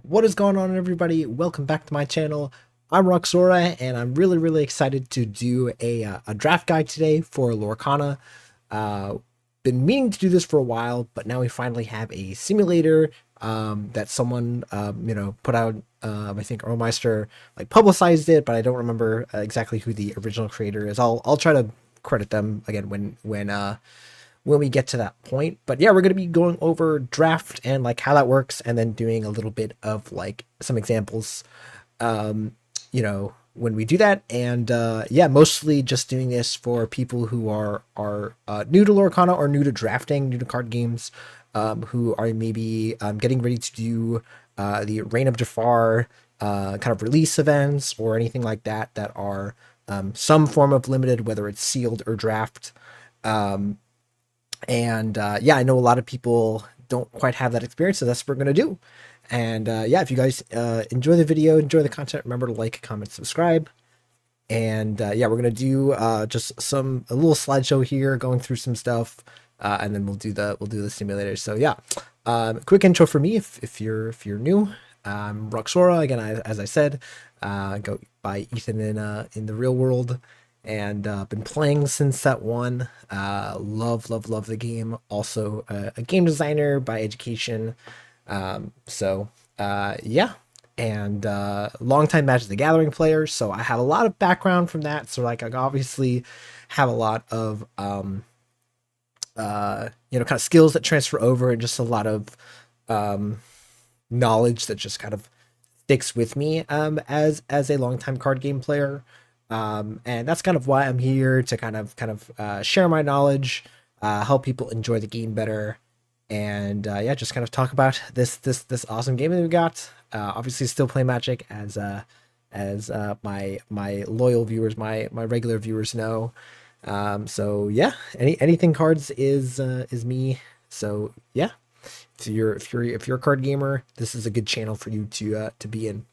What is going on, everybody? Welcome back to my channel. I'm Roxora, and I'm really excited to do a draft guide today for Lorcana. Uh, been meaning to do this for a while, but now we finally have a simulator that someone put out. I think Euromeister like publicized it, but I don't remember exactly who the original creator is. I'll try to credit them again when we get to that point. But yeah, we're going to be going over draft and like how that works, and then doing a little bit of like some examples, when we do that. And yeah, mostly just doing this for people who are new to Lorcana or new to drafting, new to card games, who are maybe getting ready to do the Reign of Jafar kind of release events or anything like that that are some form of limited, whether it's sealed or draft. And yeah, I know a lot of people don't quite have that experience, so that's what we're going to do. And yeah, if you guys enjoy the video, enjoy the content, remember to like, comment, subscribe. And yeah, we're going to do just a little slideshow here, going through some stuff, and then we'll do the simulator. So yeah, quick intro for me if you're new. I'm Roxora again, as I said, go by Ethan in the real world, and been playing since set one. Love the game. Also a game designer by education. Yeah, and longtime Magic the Gathering player, so I have a lot of background from that. So like I obviously have a lot of kind of skills that transfer over, and just a lot of knowledge that just kind of sticks with me as a longtime card game player. And that's kind of why I'm here to kind of share my knowledge, help people enjoy the game better, and yeah, just kind of talk about this awesome game that we got. Obviously, still play Magic as my loyal viewers, my regular viewers know. So yeah, anything cards is me. So yeah, if you're a card gamer, this is a good channel for you to be in.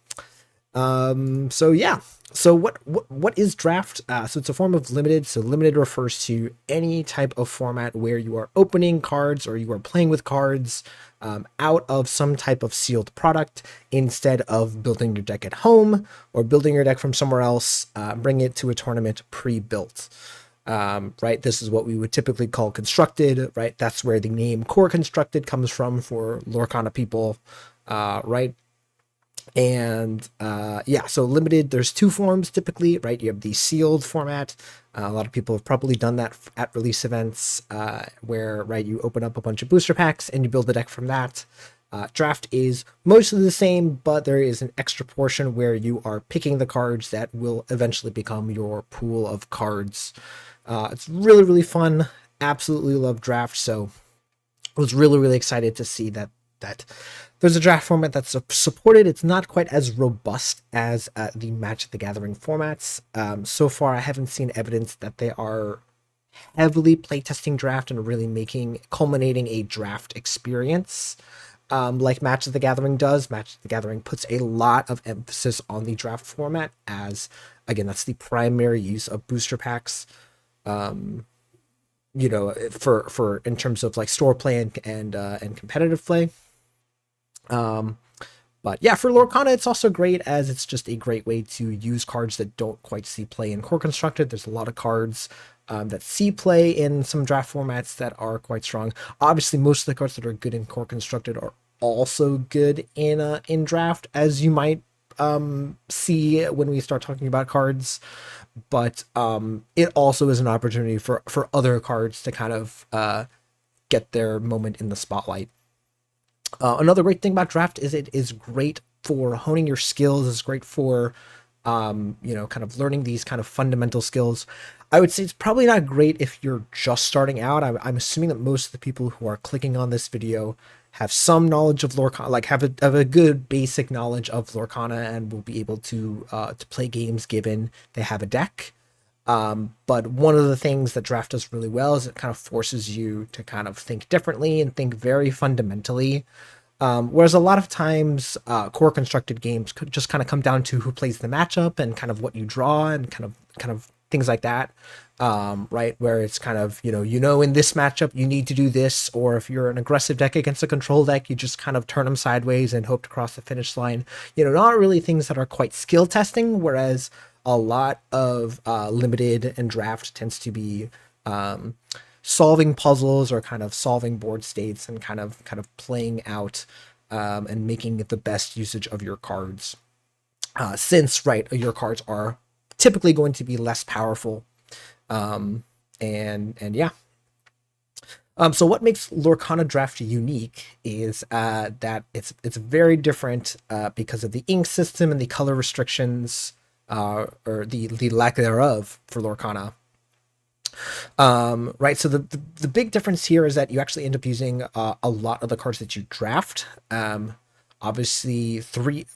So yeah. So what is draft? So it's a form of limited. So limited refers to any type of format where you are opening cards or you are playing with cards out of some type of sealed product, instead of building your deck at home or building your deck from somewhere else, bring it to a tournament pre-built. Right, this is what we would typically call constructed. Right, that's where the name core constructed comes from for Lorcana people. Right. And yeah, so limited, there's two forms typically, right? You have the sealed format. A lot of people have probably done that at release events, where, right, you open up a bunch of booster packs and you build a deck from that. Draft is mostly the same, but there is an extra portion where you are picking the cards that will eventually become your pool of cards. It's really fun. Absolutely love draft. So I was really excited to see that there's a draft format that's supported. It's not quite as robust as the Magic the Gathering formats. So far, I haven't seen evidence that they are heavily playtesting draft and really culminating a draft experience, like Magic the Gathering does. Magic the Gathering puts a lot of emphasis on the draft format, as again, that's the primary use of booster packs. For in terms of like store play and competitive play. But yeah, for Lorcana, it's also great, as it's just a great way to use cards that don't quite see play in core constructed. There's a lot of cards that see play in some draft formats that are quite strong. Obviously, most of the cards that are good in core constructed are also good in draft, as you might see when we start talking about cards. But it also is an opportunity for other cards to kind of get their moment in the spotlight. Another great thing about draft is it is great for honing your skills. It's great for, kind of learning these kind of fundamental skills. I would say it's probably not great if you're just starting out. I'm assuming that most of the people who are clicking on this video have some knowledge of Lorcana, like have a good basic knowledge of Lorcana, and will be able to play games given they have a deck. But one of the things that draft does really well is it kind of forces you to kind of think differently and think very fundamentally. Whereas a lot of times, core constructed games could just kind of come down to who plays the matchup and kind of what you draw and kind of things like that. Right, where it's kind of, in this matchup you need to do this, or if you're an aggressive deck against a control deck, you just kind of turn them sideways and hope to cross the finish line. Not really things that are quite skill testing, whereas a lot of limited and draft tends to be solving puzzles or kind of solving board states and kind of playing out and making the best usage of your cards. Since, right, your cards are typically going to be less powerful. And yeah. So what makes Lorcana Draft unique is that it's very different because of the ink system and the color restrictions, or the lack thereof for Lorcana. Right, so the big difference here is that you actually end up using a lot of the cards that you draft. Obviously,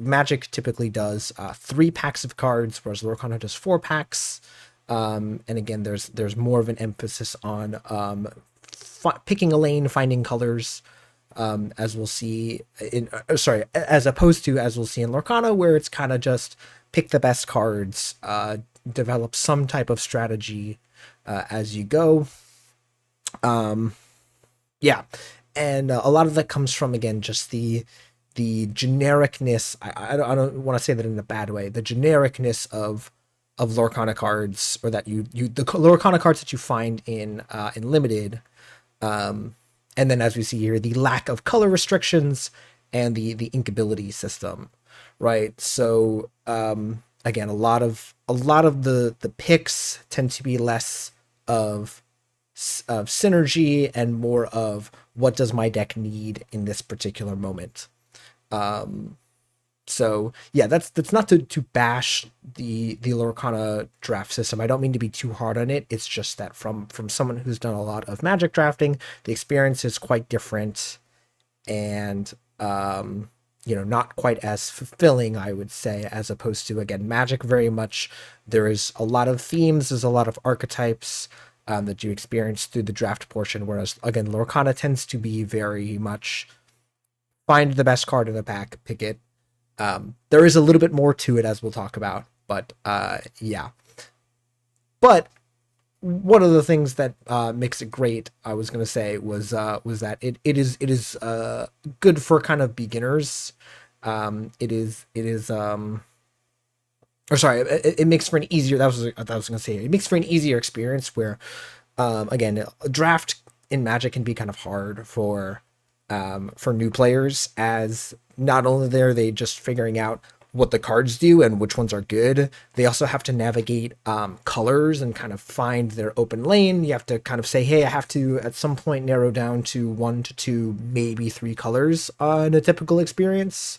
Magic typically does 3 packs of cards, whereas Lorcana does 4 packs. And again, there's more of an emphasis on picking a lane, finding colors, as we'll see as opposed to, as we'll see in Lorcana, where it's kind of just pick the best cards, develop some type of strategy as you go. Yeah, and a lot of that comes from, again, just the genericness. I don't want to say that in a bad way. The genericness of Lorcana cards, or that the Lorcana cards that you find in limited, and then, as we see here, the lack of color restrictions and the inkability system, right? So again, a lot of the picks tend to be less of synergy and more of what does my deck need in this particular moment. So yeah, that's not to bash the Lorcana draft system. I don't mean to be too hard on it. It's just that from someone who's done a lot of Magic drafting, the experience is quite different, and not quite as fulfilling, I would say, as opposed to, again, Magic. Very much, there is a lot of themes, there's a lot of archetypes that you experience through the draft portion, whereas, again, Lorcana tends to be very much find the best card in the pack, pick it. There is a little bit more to it, as we'll talk about, but yeah. But one of the things that makes it great, I was going to say, was that it is good for kind of beginners. It makes for an easier. That was what I was going to say. It makes for an easier experience where, again, a draft in Magic can be kind of hard for new players, as not only are they just figuring out what the cards do and which ones are good, they also have to navigate colors and kind of find their open lane. You have to kind of say, hey, I have to at some point narrow down to 1 to 2, maybe 3 colors in a typical experience.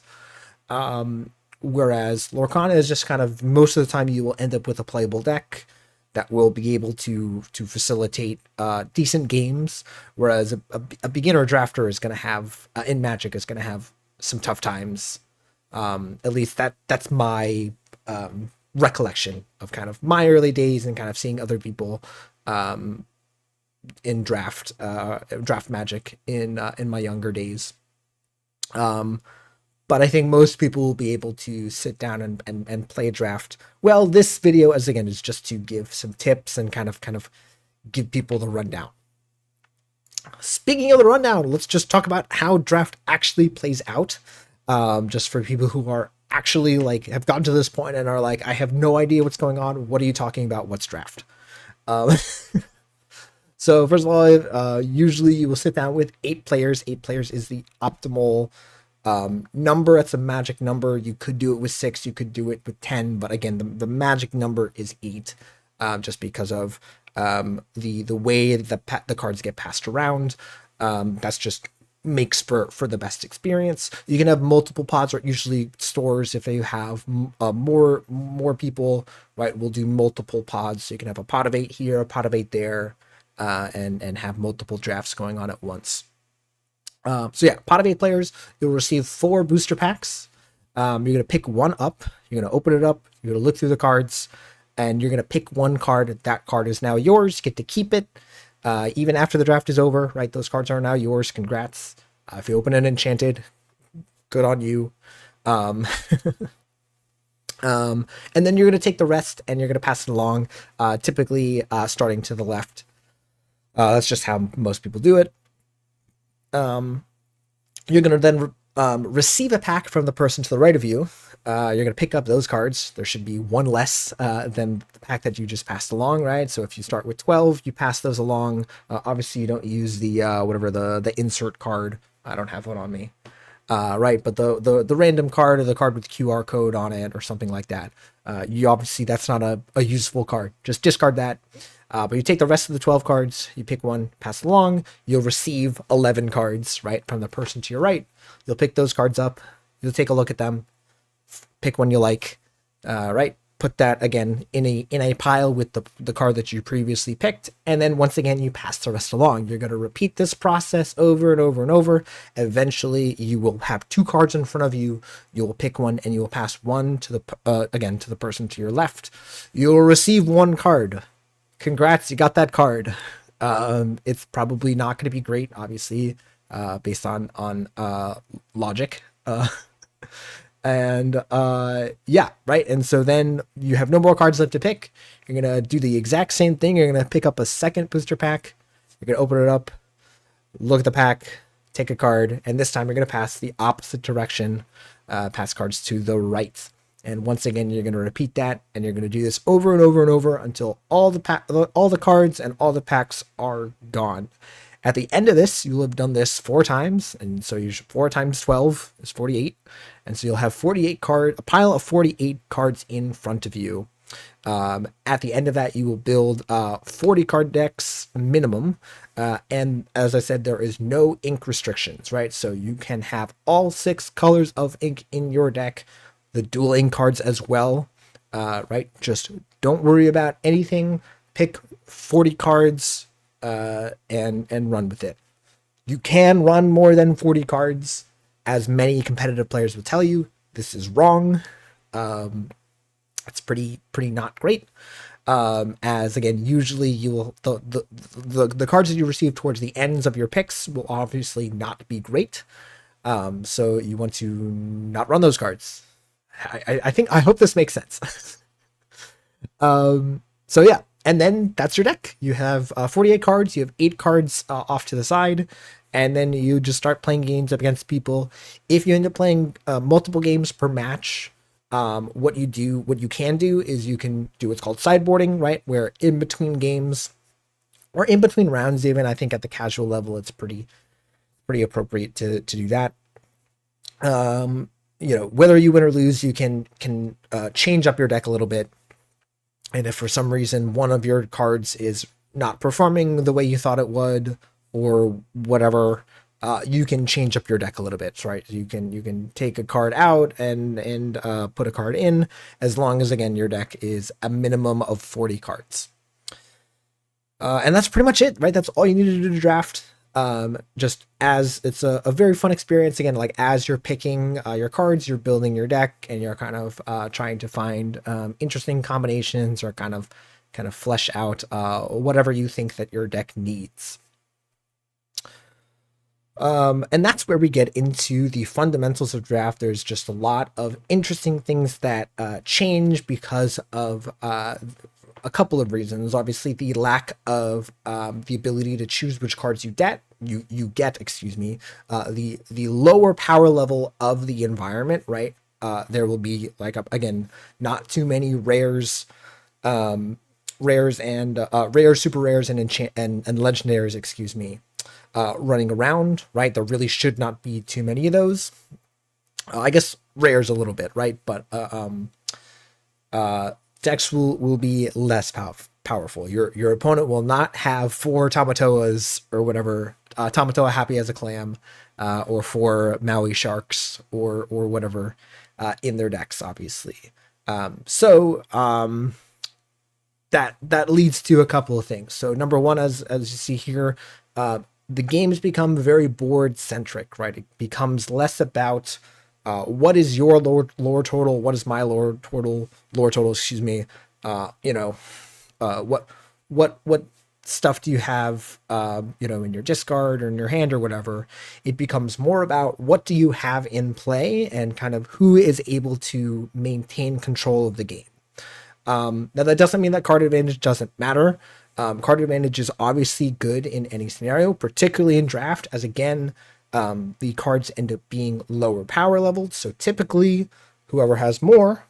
Whereas Lorcana is just kind of, most of the time you will end up with a playable deck that will be able to facilitate decent games, whereas a beginner drafter is going to have, in Magic, is going to have some tough times. At least that's my recollection of kind of my early days and kind of seeing other people in draft Magic in my younger days. But I think most people will be able to sit down and play a draft. Well, this video, as again, is just to give some tips and kind of give people the rundown. Speaking of the rundown, let's just talk about how draft actually plays out. Just for people who are actually have gotten to this point and are like, I have no idea what's going on. What are you talking about? What's draft? So first of all, usually you will sit down with 8 players. 8 players is the optimal number. It's a magic number. You could do it with 6, you could do it with 10, but again, the magic number is 8, just because of the way the cards get passed around. That's just makes for the best experience. You can have multiple pods, or usually stores, if you have more people, right, will do multiple pods. So you can have a pot of 8 here, a pot of 8 there, and have multiple drafts going on at once. So yeah, pot of 8 players, you'll receive 4 booster packs. You're going to pick one up, you're going to open it up, you're going to look through the cards, and you're going to pick one card. That card is now yours. You get to keep it even after the draft is over, right? Those cards are now yours. Congrats. If you open an enchanted, good on you. And then you're going to take the rest and you're going to pass it along, typically starting to the left. That's just how most people do it. You're going to then receive a pack from the person to the right of you. You're going to pick up those cards. There should be one less than the pack that you just passed along, right? So if you start with 12, you pass those along. Obviously, you don't use the whatever the insert card. I don't have one on me. Right, but the random card or the card with the QR code on it or something like that. You obviously, that's not a useful card. Just discard that. But you take the rest of the 12 cards, you pick one, pass it along, you'll receive 11 cards, right, from the person to your right. You'll pick those cards up, you'll take a look at them, pick one you like, right, put that again in a pile with the card that you previously picked, and then once again you pass the rest along. You're going to repeat this process over and over and over. Eventually you will have 2 cards in front of you. You will pick one and you will pass one to the again to the person to your left. You will receive 1 card. Congrats, you got that card. It's probably not going to be great, obviously, based on logic. And yeah, right. And so then you have no more cards left to pick. You're gonna do the exact same thing. You're gonna pick up a second booster pack. You're gonna open it up, look at the pack, take a card, and this time you're gonna pass the opposite direction. Pass cards to the right. And once again, you're going to repeat that, and you're going to do this over and over and over until all the cards and all the packs are gone. At the end of this, you'll have done this 4 times, and so 4 times 12 is 48, and so you'll have a pile of 48 cards in front of you. At the end of that, you will build 40 card decks minimum, and as I said, there is no ink restrictions, right? So you can have all 6 colors of ink in your deck. The dual ink cards as well, right? Just don't worry about anything. Pick 40 cards and run with it. You can run more than 40 cards, as many competitive players will tell you. This is wrong. It's pretty not great. As again, usually you will the cards that you receive towards the ends of your picks will obviously not be great. So you want to not run those cards. I hope this makes sense. So yeah, and then that's your deck. You have 48 cards. You have 8 cards off to the side, and then you just start playing games up against people. If you end up playing multiple games per match, what you can do is you can do what's called sideboarding, right? Where in between games or in between rounds, even I think at the casual level, it's pretty appropriate to do that. Whether you win or lose, you can change up your deck a little bit. And if for some reason one of your cards is not performing the way you thought it would, or whatever, you can change up your deck a little bit, right? You can take a card out and put a card in, as long as again your deck is a minimum of 40 cards. And that's pretty much it, right? That's all you need to do to draft. Just as it's a very fun experience. Again, like as you're picking your cards, you're building your deck, and you're kind of trying to find interesting combinations, or kind of flesh out whatever you think that your deck needs. And that's where we get into the fundamentals of draft. There's just a lot of interesting things that change because of a couple of reasons. Obviously, the lack of the ability to choose which cards you get, the lower power level of the environment, right? There will be, like, again, not too many rares, and rares, super rares, and legendaries, running around, right? There really should not be too many of those. I guess rares a little bit, right? But decks will be less powerful. Your opponent will not have 4 Tamatoas or whatever, Tamatoa happy as a clam, or 4 Maui sharks or whatever in their decks, obviously. That leads to a couple of things. So number one, as you see here, the games become very board centric, right? It becomes less about what is your lore total, what is my lore total, excuse me. What stuff do you have, in your discard or in your hand or whatever. It becomes more about what do you have in play and kind of who is able to maintain control of the game. Now, that doesn't mean that card advantage doesn't matter. Card advantage is obviously good in any scenario, particularly in draft, as again, the cards end up being lower power leveled. So typically, whoever has more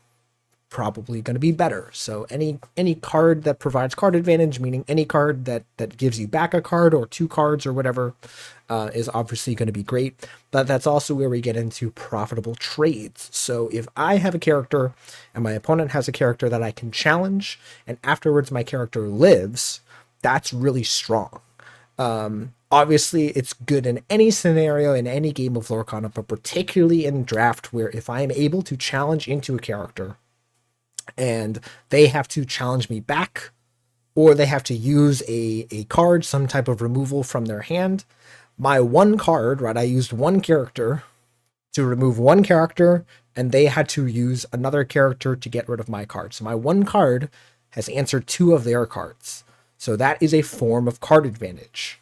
probably going to be better. So any card that provides card advantage, meaning any card that gives you back a card or two cards or whatever, is obviously going to be great. But that's also where we get into profitable trades. So if I have a character and my opponent has a character that I can challenge, and afterwards my character lives, that's really strong. Obviously, it's good in any scenario, in any game of Lorcana, but particularly in draft, where if I am able to challenge into a character and they have to challenge me back, or they have to use a card, some type of removal from their hand, my one card, right? I used one character to remove one character, and they had to use another character to get rid of my card. So my one card has answered two of their cards. So that is a form of card advantage.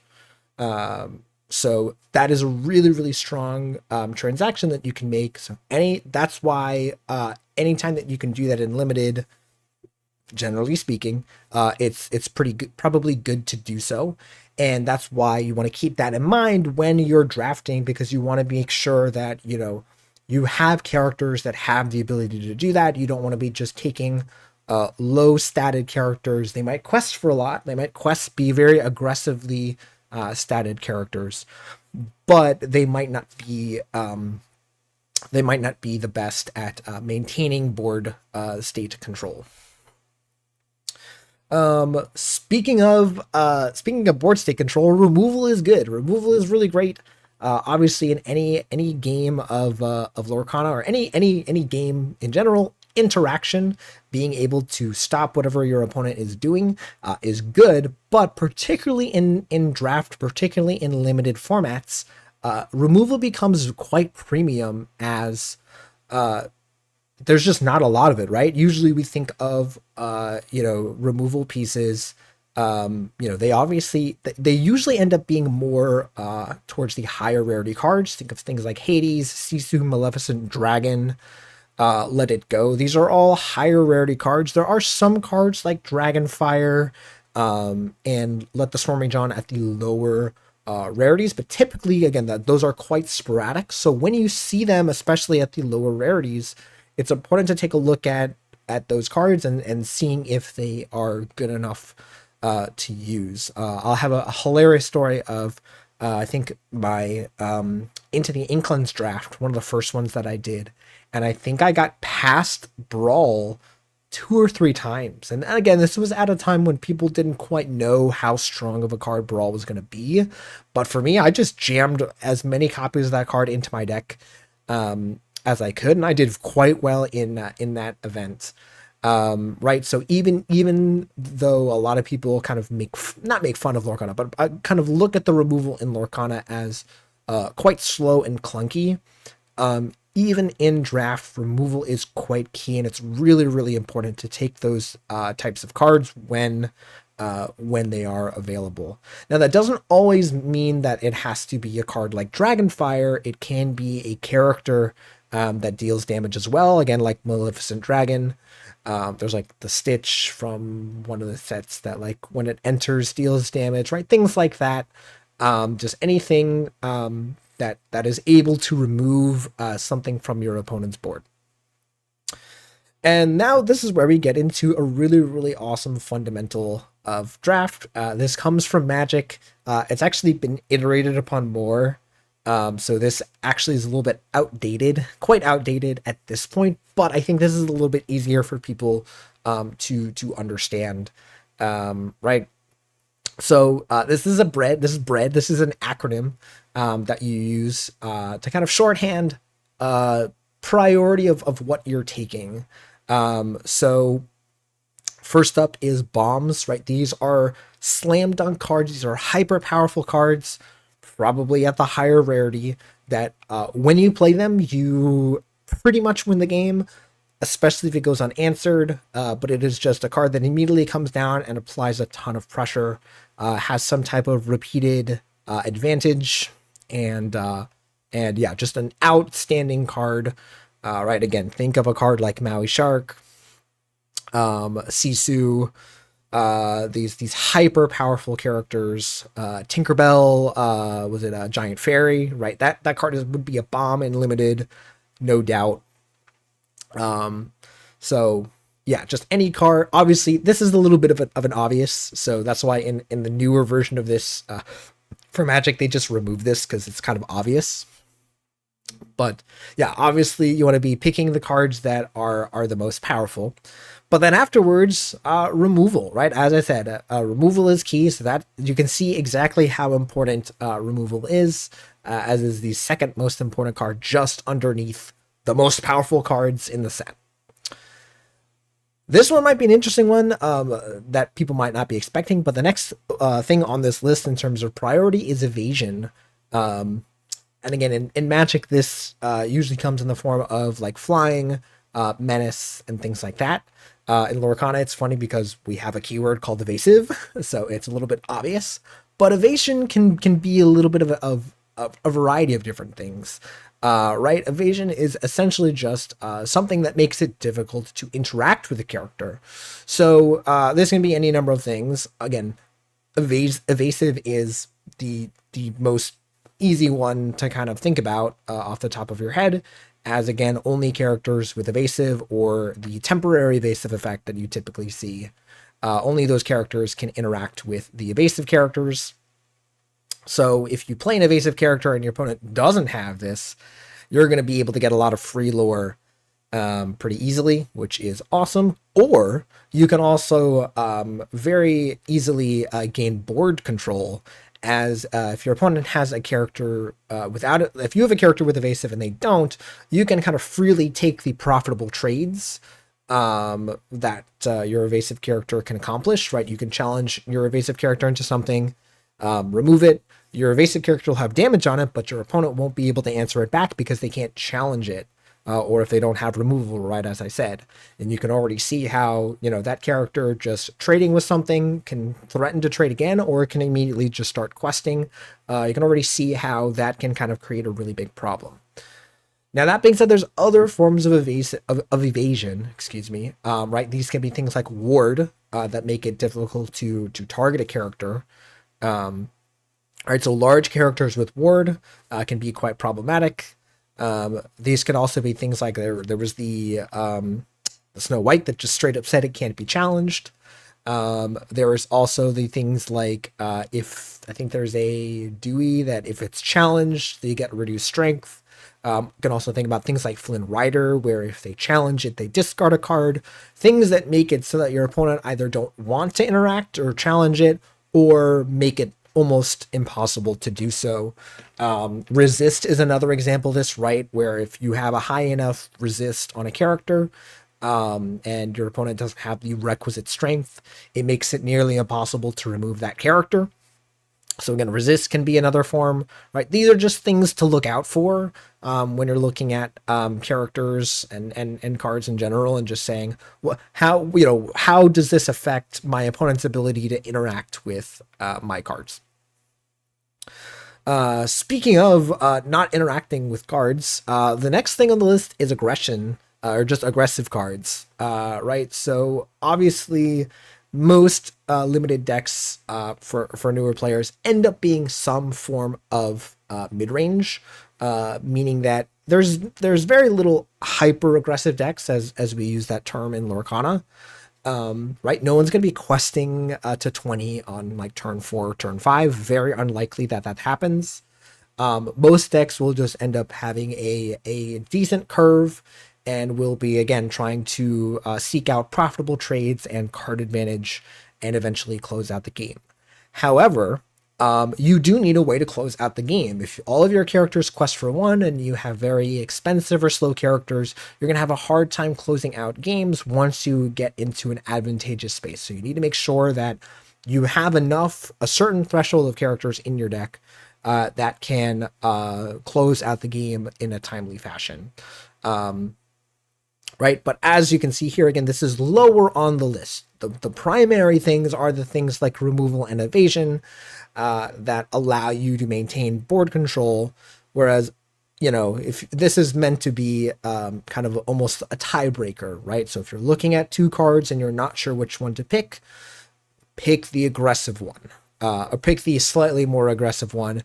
So that is a really, really strong transaction that you can make. So that's why anytime that you can do that in limited, generally speaking, it's pretty good, probably good to do so. And that's why you want to keep that in mind when you're drafting, because you want to make sure that, you have characters that have the ability to do that. You don't want to be just taking low statted characters. They might quest for a lot. They might be very aggressively statted characters, but they might not be the best at maintaining board state control. Speaking of board state control, removal is good. Removal is really great. Obviously, in any game of Lorcana, or any game in general, interaction, being able to stop whatever your opponent is doing is good. But particularly in draft, particularly in limited formats, removal becomes quite premium, as there's just not a lot of it, right? Usually we think of, removal pieces. They usually end up being more towards the higher rarity cards. Think of things like Hades, Sisu, Maleficent, Dragon, Let It Go. These are all higher rarity cards. There are some cards like Dragonfire and Let the Storm Rage On at the lower rarities, but typically, again, those are quite sporadic. So when you see them, especially at the lower rarities, it's important to take a look at those cards and seeing if they are good enough to use. I'll have a hilarious story of I think my Into the Inklands draft, one of the first ones that I did, and I think I got past Brawl 2 or 3 times. And again, this was at a time when people didn't quite know how strong of a card Brawl was going to be. But for me, I just jammed as many copies of that card into my deck as I could, and I did quite well in that event. Right. So even though a lot of people kind of not make fun of Lorcana, but kind of look at the removal in Lorcana as quite slow and clunky, even in draft, removal is quite key, and it's really, really important to take those types of cards when they are available. Now, that doesn't always mean that it has to be a card like Dragonfire. It can be a character that deals damage as well. Again, like Maleficent Dragon. There's like the Stitch from one of the sets that, like, when it enters, deals damage, right? Things like that. Just anything that is able to remove something from your opponent's board. And now this is where we get into a really, really awesome fundamental of draft. This comes from Magic. It's actually been iterated upon more. So this actually is a little bit outdated, quite outdated at this point, but I think this is a little bit easier for people to understand, right? So this is bread. This is an acronym that you use to kind of shorthand priority of what you're taking. So first up is bombs, right? These are slam dunk cards. These are hyper powerful cards, probably at the higher rarity, that when you play them, you pretty much win the game. especially if it goes unanswered. But it is just a card that immediately comes down and applies a ton of pressure, has some type of repeated advantage, and yeah, just an outstanding card. Right, again, think of a card like Maui Shark, Sisu, these hyper powerful characters. Tinkerbell, was it a Giant Fairy? Right, that card would be a bomb in limited, no doubt. So yeah, just any card. Obviously, this is a little bit of an obvious, so that's why in the newer version of this, for Magic, they just remove this because it's kind of obvious. But yeah, obviously you want to be picking the cards that are the most powerful. But then afterwards, removal, right? As I said, removal is key, so that you can see exactly how important removal is, as is the second most important card, just underneath the most powerful cards in the set. This one might be an interesting one, that people might not be expecting, but the next thing on this list in terms of priority is evasion. And again, in Magic, this usually comes in the form of like flying, menace, and things like that. In Lorcana, it's funny because we have a keyword called evasive, so it's a little bit obvious. But evasion can be a little bit of a variety of different things. Right? Evasion is essentially just something that makes it difficult to interact with a character. So this can be any number of things. Again, evasive is the most easy one to kind of think about off the top of your head, as again, only characters with evasive or the temporary evasive effect that you typically see, only those characters can interact with the evasive characters. So if you play an evasive character and your opponent doesn't have this, you're going to be able to get a lot of free lore pretty easily, which is awesome. Or you can also very easily gain board control, as if your opponent has a character without it. If you have a character with evasive and they don't, you can kind of freely take the profitable trades that your evasive character can accomplish, right? You can challenge your evasive character into something, remove it. Your evasive character will have damage on it, but your opponent won't be able to answer it back because they can't challenge it, or if they don't have removal, right, as I said. And you can already see how, that character just trading with something can threaten to trade again, or it can immediately just start questing. You can already see how that can kind of create a really big problem. Now, that being said, there's other forms of evasion, excuse me, right? These can be things like ward, that make it difficult to target a character. All right, so large characters with ward can be quite problematic. These could also be things like there was the Snow White that just straight up said it can't be challenged. There is also the things like if I think there's a Dewey that if it's challenged, they get reduced strength. You can also think about things like Flynn Rider, where if they challenge it, they discard a card. Things that make it so that your opponent either don't want to interact or challenge it, or make it almost impossible to do so. Resist is another example of this, right? Where if you have a high enough resist on a character, and your opponent doesn't have the requisite strength, it makes it nearly impossible to remove that character. So again, resist can be another form, right? These are just things to look out for when you're looking at characters and cards in general, and just saying, well, how does this affect my opponent's ability to interact with my cards? Speaking of not interacting with cards, the next thing on the list is aggression, or just aggressive cards, right? So obviously, most limited decks for newer players end up being some form of mid-range, meaning that there's very little hyper aggressive decks, as we use that term in Lorcana. Right, no one's going to be questing to 20 on like turn 4, turn 5. Very unlikely that happens. Most decks will just end up having a decent curve, and will be again trying to seek out profitable trades and card advantage, and eventually close out the game. However, you do need a way to close out the game. If all of your characters quest for 1 and you have very expensive or slow characters, you're going to have a hard time closing out games once you get into an advantageous space. So you need to make sure that you have a certain threshold of characters in your deck that can close out the game in a timely fashion. right? But as you can see here, again, this is lower on the list. The primary things are the things like removal and evasion that allow you to maintain board control. Whereas, if this is meant to be kind of almost a tiebreaker, right? So if you're looking at two cards and you're not sure which one to pick the aggressive one. Or pick the slightly more aggressive one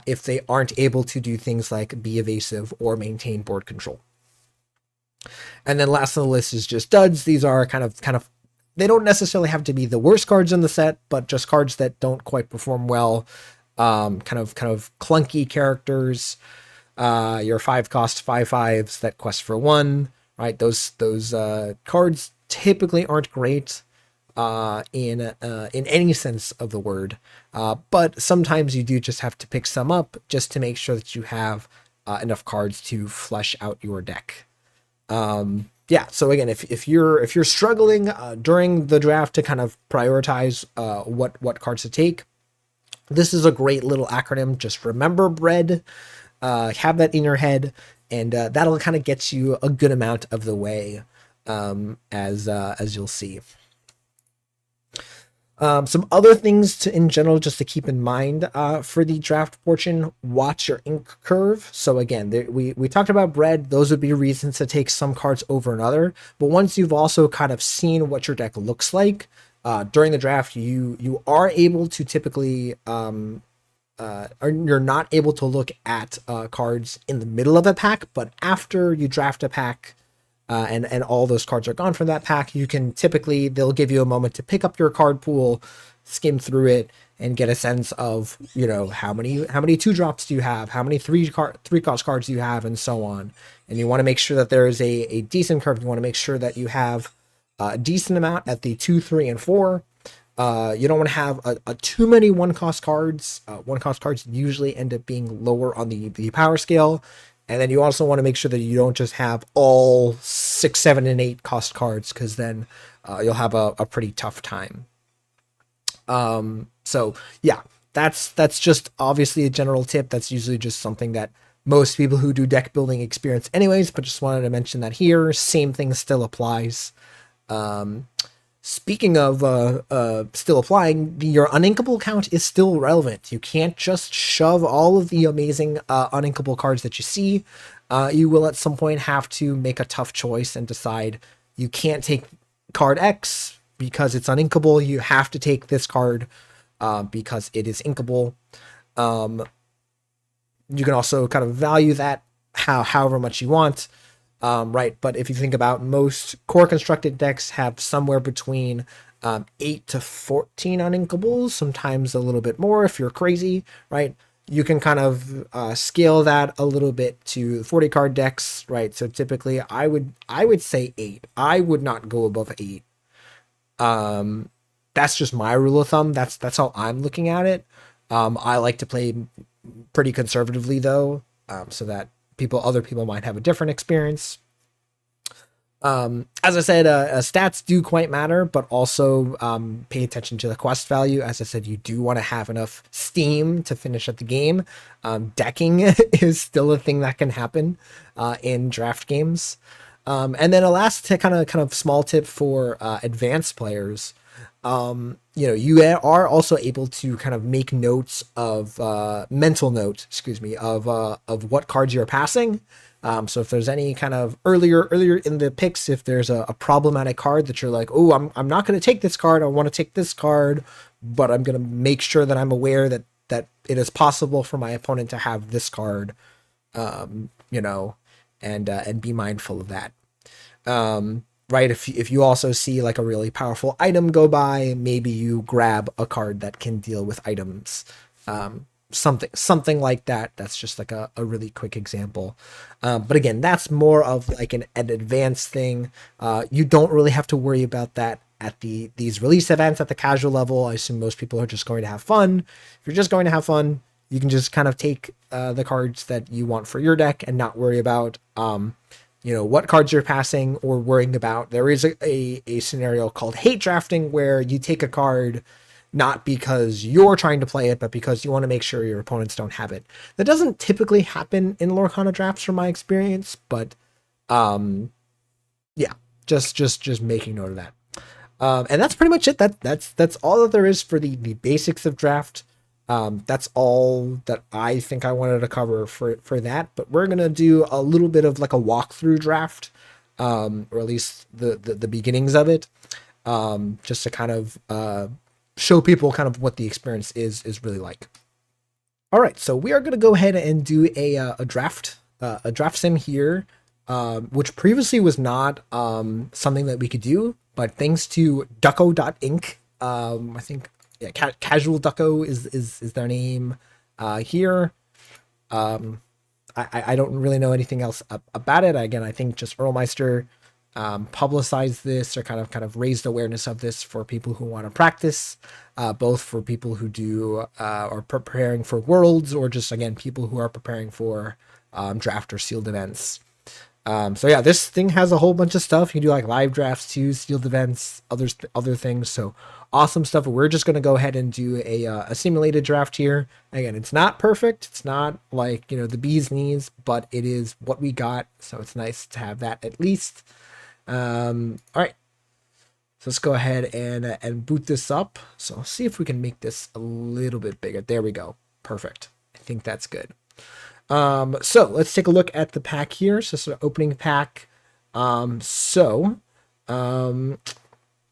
if they aren't able to do things like be evasive or maintain board control. And then last on the list is just duds. These are kind of they don't necessarily have to be the worst cards in the set, but just cards that don't quite perform well. Kind of clunky characters. Your 5 cost 5/5s that quest for 1, right? Those cards typically aren't great in any sense of the word, but sometimes you do just have to pick some up just to make sure that you have enough cards to flesh out your deck. Yeah, so again, if you're struggling during the draft to kind of prioritize what cards to take, this is a great little acronym. Just remember bread, have that in your head, and that'll kind of get you a good amount of the way, as you'll see. Some other things in general just to keep in mind for the draft portion: watch your ink curve. So again, we talked about bread. Those would be reasons to take some cards over another. But once you've also kind of seen what your deck looks like during the draft, you are able to typically or you're not able to look at cards in the middle of a pack, but after you draft a pack. And all those cards are gone from that pack, you can typically, they'll give you a moment to pick up your card pool, skim through it, and get a sense of, how many 2-drops do you have, how many 3-cost cards do you have, and so on. And you want to make sure that there is a decent curve. You want to make sure that you have a decent amount at the 2, 3, and 4. You don't want to have a too many 1-cost cards. 1-cost cards usually end up being lower on the power scale. And then you also want to make sure that you don't just have all 6, 7, and 8-cost cards, because then you'll have a pretty tough time. So yeah, that's just obviously a general tip. That's usually just something that most people who do deck building experience anyways, but just wanted to mention that here. Same thing still applies. Speaking of still applying, your uninkable count is still relevant. You can't just shove all of the amazing uninkable cards that you see. You will at some point have to make a tough choice and decide you can't take card X because it's uninkable. You have to take this card because it is inkable. You can also kind of value that however much you want. Right, but if you think about most core constructed decks have somewhere between 8 to 14 uninkables, sometimes a little bit more if you're crazy, right? You can kind of scale that a little bit to 40 card decks, right? So typically I would say 8. I would not go above 8. That's just my rule of thumb. That's how I'm looking at it. I like to play pretty conservatively though, so that other people might have a different experience. As I said, stats do quite matter, but also pay attention to the quest value. As I said, you do want to have enough steam to finish at the game. Decking is still a thing that can happen in draft games. And then a last kind of small tip for advanced players. You are also able to kind of make notes of mental note, of what cards you're passing. So if there's any kind of earlier in the picks, if there's a problematic card that you're like, oh, I'm not going to take this card. I want to take this card, but I'm going to make sure that I'm aware that it is possible for my opponent to have this card, and be mindful of that. Right, if you also see like a really powerful item go by, maybe you grab a card that can deal with items, something like that. That's just like a really quick example. But again, that's more of like an advanced thing. You don't really have to worry about that at these release events at the casual level. I assume most people are just going to have fun. If you're just going to have fun, you can just kind of take the cards that you want for your deck and not worry about what cards you're passing or worrying about. There is a scenario called hate drafting where you take a card not because you're trying to play it, but because you want to make sure your opponents don't have it. That doesn't typically happen in Lorcana drafts from my experience, but Yeah, just making note of that. And that's pretty much it. That's all that there is for the basics of draft. That's all that I think I wanted to cover for that. But we're gonna do a little bit of like a walkthrough draft, or at least the beginnings of it, just to kind of show people kind of what the experience is really like. All right, so we are gonna go ahead and do a draft sim here, which previously was not something that we could do, but thanks to Ducko.ink, I think, yeah, Casual Ducko is their name here. Um, I don't really know anything else about it. Again, I think just Earlmeister publicized this, or kind of raised awareness of this for people who want to practice, both for people who do are preparing for worlds, or just again people who are preparing for draft or sealed events. So yeah, this thing has a whole bunch of stuff. You can do like live drafts too, sealed events, other things. So awesome stuff. We're just gonna go ahead and do a simulated draft here. Again, it's not perfect. It's not like, you know, the bee's knees, but it is what we got. So it's nice to have that at least. All right. So let's go ahead and boot this up. So see if we can make this a little bit bigger. There we go. Perfect. I think that's good. So let's take a look at the pack here. So sort of opening pack. So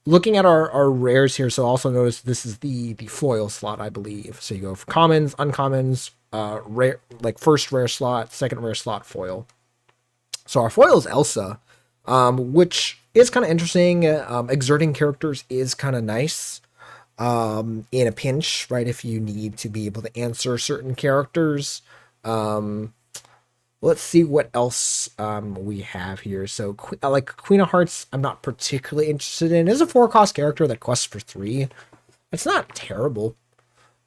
looking at our rares here. So also notice this is the foil slot, I believe. So you go for commons, uncommons, rare, like first rare slot, second rare slot, foil. So our foil is Elsa, which is kind of interesting. Exerting characters is kind of nice. In a pinch, right? If you need to be able to answer certain characters. Let's see what else we have here. So like Queen of Hearts, I'm not particularly interested in. It's a 4-cost character that quests for 3. It's not terrible.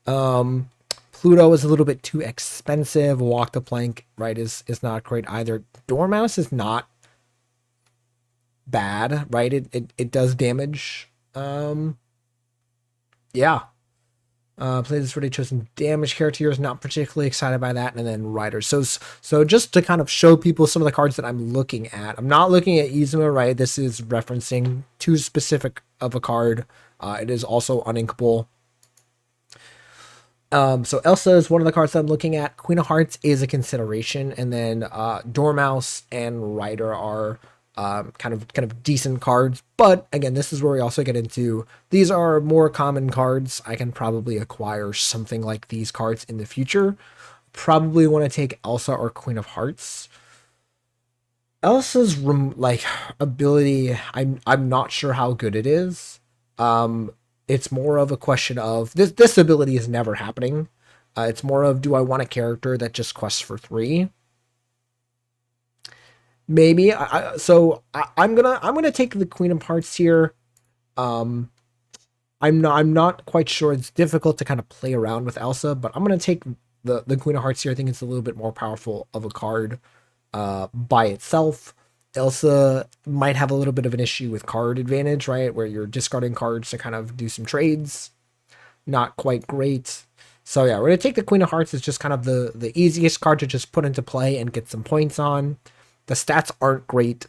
Pluto is a little bit too expensive. Walk the Plank, right, is not great either. Dormouse is not bad, right? It does damage. Yeah. Play this really chosen damage character here is not particularly excited by that. And then Rider. So just to kind of show people some of the cards that I'm looking at. I'm not looking at Yzma, right? This is referencing too specific of a card. It is also uninkable. So Elsa is one of the cards that I'm looking at. Queen of Hearts is a consideration, and then Dormouse and Rider are kind of decent cards. But again, this is where we also get into, these are more common cards. I can probably acquire something like these cards in the future. Probably want to take Elsa or Queen of Hearts. Elsa's like ability, I'm not sure how good it is. It's more of a question of this ability is never happening. It's more of, do I want a character that just quests for 3? Maybe. I'm gonna take the Queen of Hearts here. I'm not quite sure. It's difficult to kind of play around with Elsa, but I'm gonna take the Queen of Hearts here. I think it's a little bit more powerful of a card by itself. Elsa might have a little bit of an issue with card advantage, right? Where you're discarding cards to kind of do some trades. Not quite great. So yeah, we're going to take the Queen of Hearts as just kind of the easiest card to just put into play and get some points on. The stats aren't great,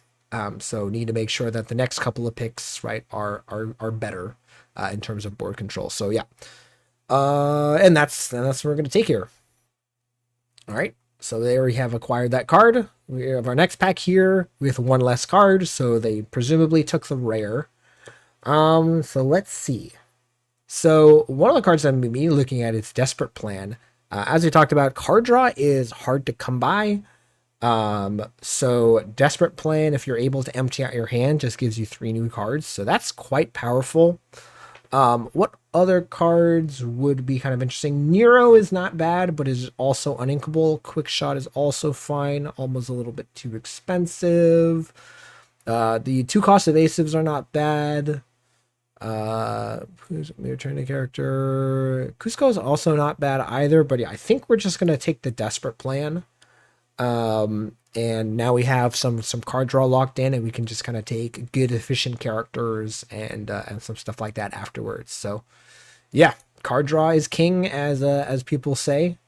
so need to make sure that the next couple of picks, right, are better in terms of board control. So yeah, and that's what we're going to take here. All right. So there we have acquired that card. We have our next pack here with one less card, so they presumably took the rare. So let's see. So one of the cards I'm immediately looking at is Desperate Plan. As we talked about, card draw is hard to come by. So Desperate Plan, if you're able to empty out your hand, just gives you 3 new cards. So that's quite powerful. What other cards would be kind of interesting? Nero is not bad, but is also uninkable. Quick Shot is also fine, almost a little bit too expensive. The 2-cost evasives are not bad. Who's your turn character? Cusco is also not bad either, but yeah, I think we're just gonna take the Desperate Plan. And now we have some card draw locked in, and we can just kind of take good, efficient characters and some stuff like that afterwards. So, yeah, card draw is king, as people say.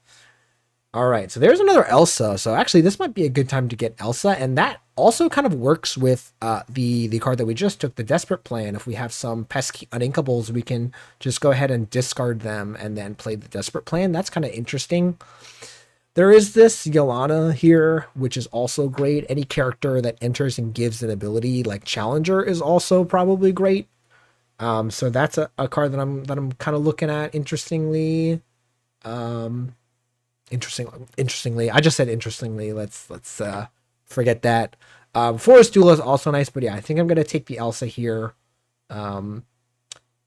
All right, so there's another Elsa. So actually, this might be a good time to get Elsa, and that also kind of works with the card that we just took, the Desperate Plan. If we have some pesky uninkables, we can just go ahead and discard them and then play the Desperate Plan. That's kind of interesting. There is this Yolana here, which is also great. Any character that enters and gives an ability like Challenger is also probably great. So that's a card that I'm kind of looking at interestingly. Um, interestingly, I just said interestingly. Let's forget that. Forest Duel is also nice, but yeah, I think I'm gonna take the Elsa here. Um,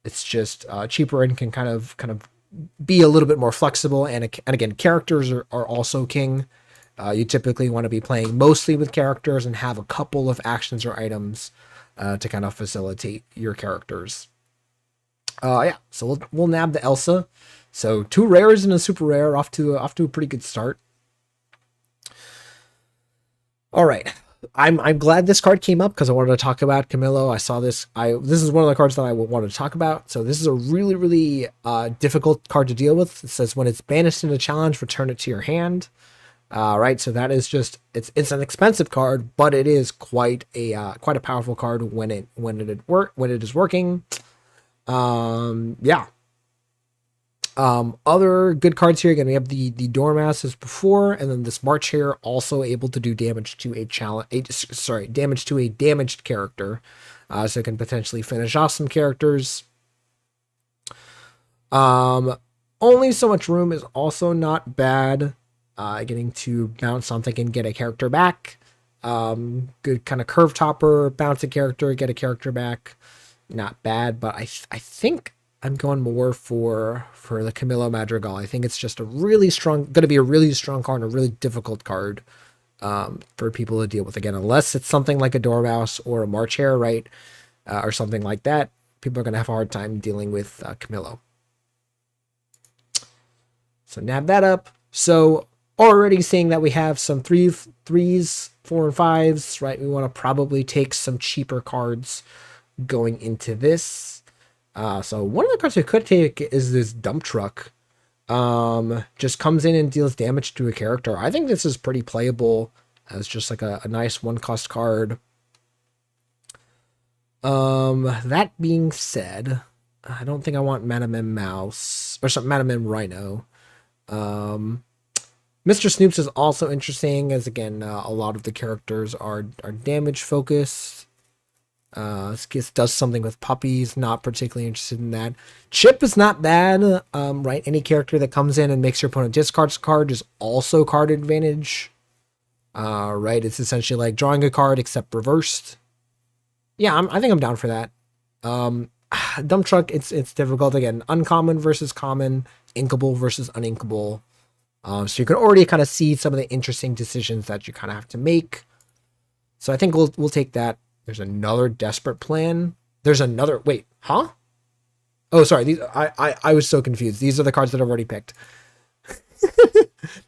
it's just cheaper and can kind of be a little bit more flexible. And again, characters are also king. You typically want to be playing mostly with characters and have a couple of actions or items to kind of facilitate your characters. Yeah, so we'll nab the Elsa. So 2 rares and a super rare, off to a pretty good start. All right, I'm glad this card came up because I wanted to talk about Camillo. I saw this. This is one of the cards that I wanted to talk about. So this is a really difficult card to deal with. It says when it's banished in a challenge, return it to your hand. Right, so that is just it's an expensive card, but it is quite a powerful card when it is working. Yeah. Other good cards here. Again, we have the Dormouse as before, and then this March here also able to do damage to damage to a damaged character. So it can potentially finish off some characters. Only so much room is also not bad. Getting to bounce something and get a character back. Good kind of curve topper, bounce a character, get a character back. Not bad, but I think I'm going more for the Camillo Madrigal. I think it's just going to be a really strong card and a really difficult card for people to deal with. Again, unless it's something like a Dormouse or a March Hare, right? Or something like that, people are going to have a hard time dealing with Camillo. So nab that up. So already seeing that we have some 3s, 4 and 5s, right? We want to probably take some cheaper cards going into this. So one of the cards we could take is this Dump Truck. Just comes in and deals damage to a character. I think this is pretty playable as just like a nice 1-cost card. That being said, I don't think I want Manamem Mouse or something, Manamem Rhino. Mr. Snoops is also interesting as, again, a lot of the characters are damage focused. This does something with puppies, not particularly interested in that. Chip is not bad, right? Any character that comes in and makes your opponent discards a card is also card advantage. Right? It's essentially like drawing a card except reversed. Yeah, I think I'm down for that. Dump Truck, it's difficult. Again, uncommon versus common, inkable versus uninkable. So you can already kind of see some of the interesting decisions that you kind of have to make. So I think we'll take that. There's another Desperate Plan. There's another. Wait, huh? Oh, sorry. These I was so confused. These are the cards that I've already picked.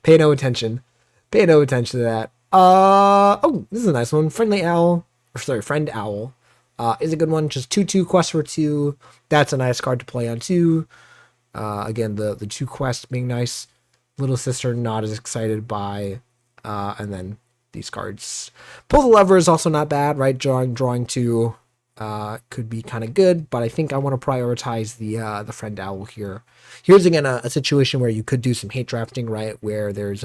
Pay no attention. Pay no attention to that. Oh, this is a nice one. Friend Owl is a good one. Just 2/2 quest for 2. That's a nice card to play on too. Again, the 2 quests being nice. Little Sister not as excited by, and then these cards. Pull the Lever is also not bad, right? Drawing 2 could be kind of good, but I think I want to prioritize the Friend Owl here. Here's again a situation where you could do some hate drafting, right? Where there's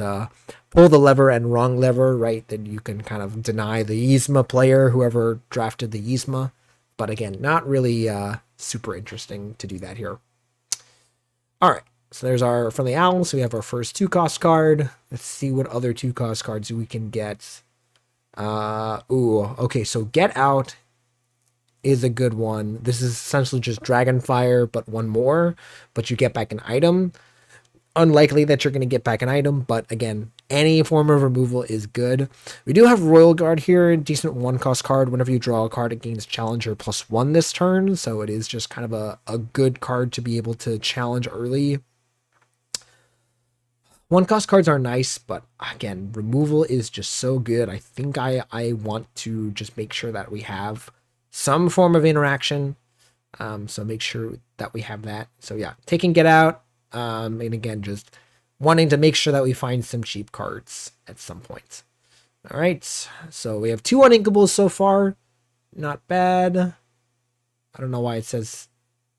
pull the lever and wrong lever, right? Then you can kind of deny the Yzma player, whoever drafted the Yzma. But again, not really super interesting to do that here. All right. So there's our Friendly Owl. So we have our first 2-cost card. Let's see what other 2-cost cards we can get. Okay. So Get Out is a good one. This is essentially just Dragonfire, but one more. But you get back an item. Unlikely that you're going to get back an item, but again, any form of removal is good. We do have Royal Guard here, decent 1-cost card. Whenever you draw a card, it gains Challenger +1 this turn. So it is just kind of a good card to be able to challenge early. 1-cost cards are nice, but again, removal is just so good. I think I want to just make sure that we have some form of interaction. So make sure that we have that. So yeah, taking Get Out. And again, just wanting to make sure that we find some cheap cards at some point. All right, so we have 2 uninkables so far. Not bad. I don't know why it says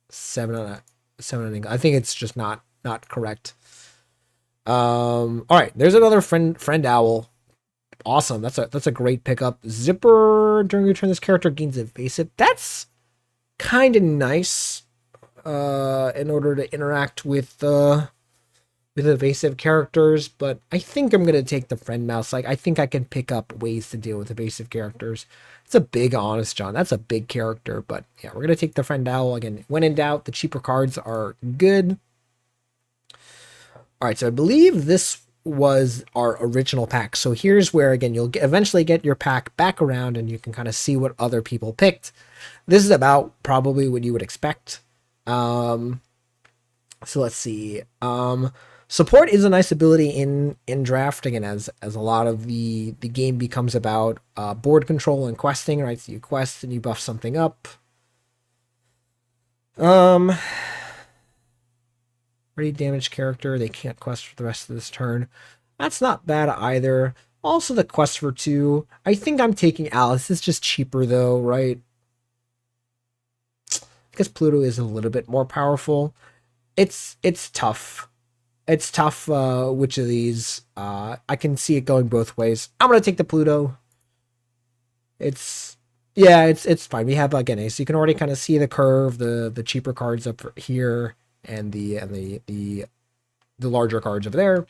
7 on a 7 on ink. I think it's just not correct. All right, there's another friend owl. Awesome. That's a great pickup. Zipper during your turn, this character gains evasive. That's kind of nice. In order to interact with evasive characters, but I think I'm gonna take the friend mouse. Like I think I can pick up ways to deal with evasive characters. It's a big Honest John. That's a big character, but yeah, we're gonna take the friend owl again. When in doubt, the cheaper cards are good. All right, so I believe this was our original pack. So here's where again you'll eventually get your pack back around, and you can kind of see what other people picked. This is about probably what you would expect. So let's see. Support is a nice ability in draft again, as a lot of the game becomes about board control and questing, right? So you quest and you buff something up. Pretty damaged character. They can't quest for the rest of this turn. That's not bad either. Also the quest for 2. I think I'm taking Alice. It's just cheaper though, right? I guess Pluto is a little bit more powerful. It's tough. It's tough which of these. I can see it going both ways. I'm gonna take the Pluto. It's fine. We have again, so you can already kind of see the curve, the cheaper cards up here, and the larger cards over there.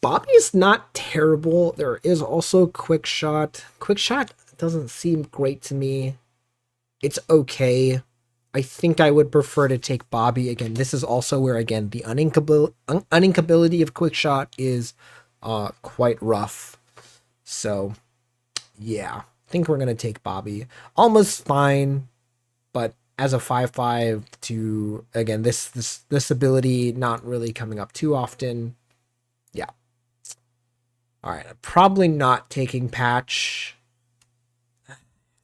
Bobby is not terrible. There is also Quick Shot. Quick Shot doesn't seem great to me. It's okay. I think I would prefer to take Bobby. Again, this is also where, again, the uninkability of Quick Shot is quite rough. So, yeah. I think we're going to take Bobby. Almost fine, but as a 5/5 to, again, this ability not really coming up too often. Yeah. All right, I'm probably not taking Patch.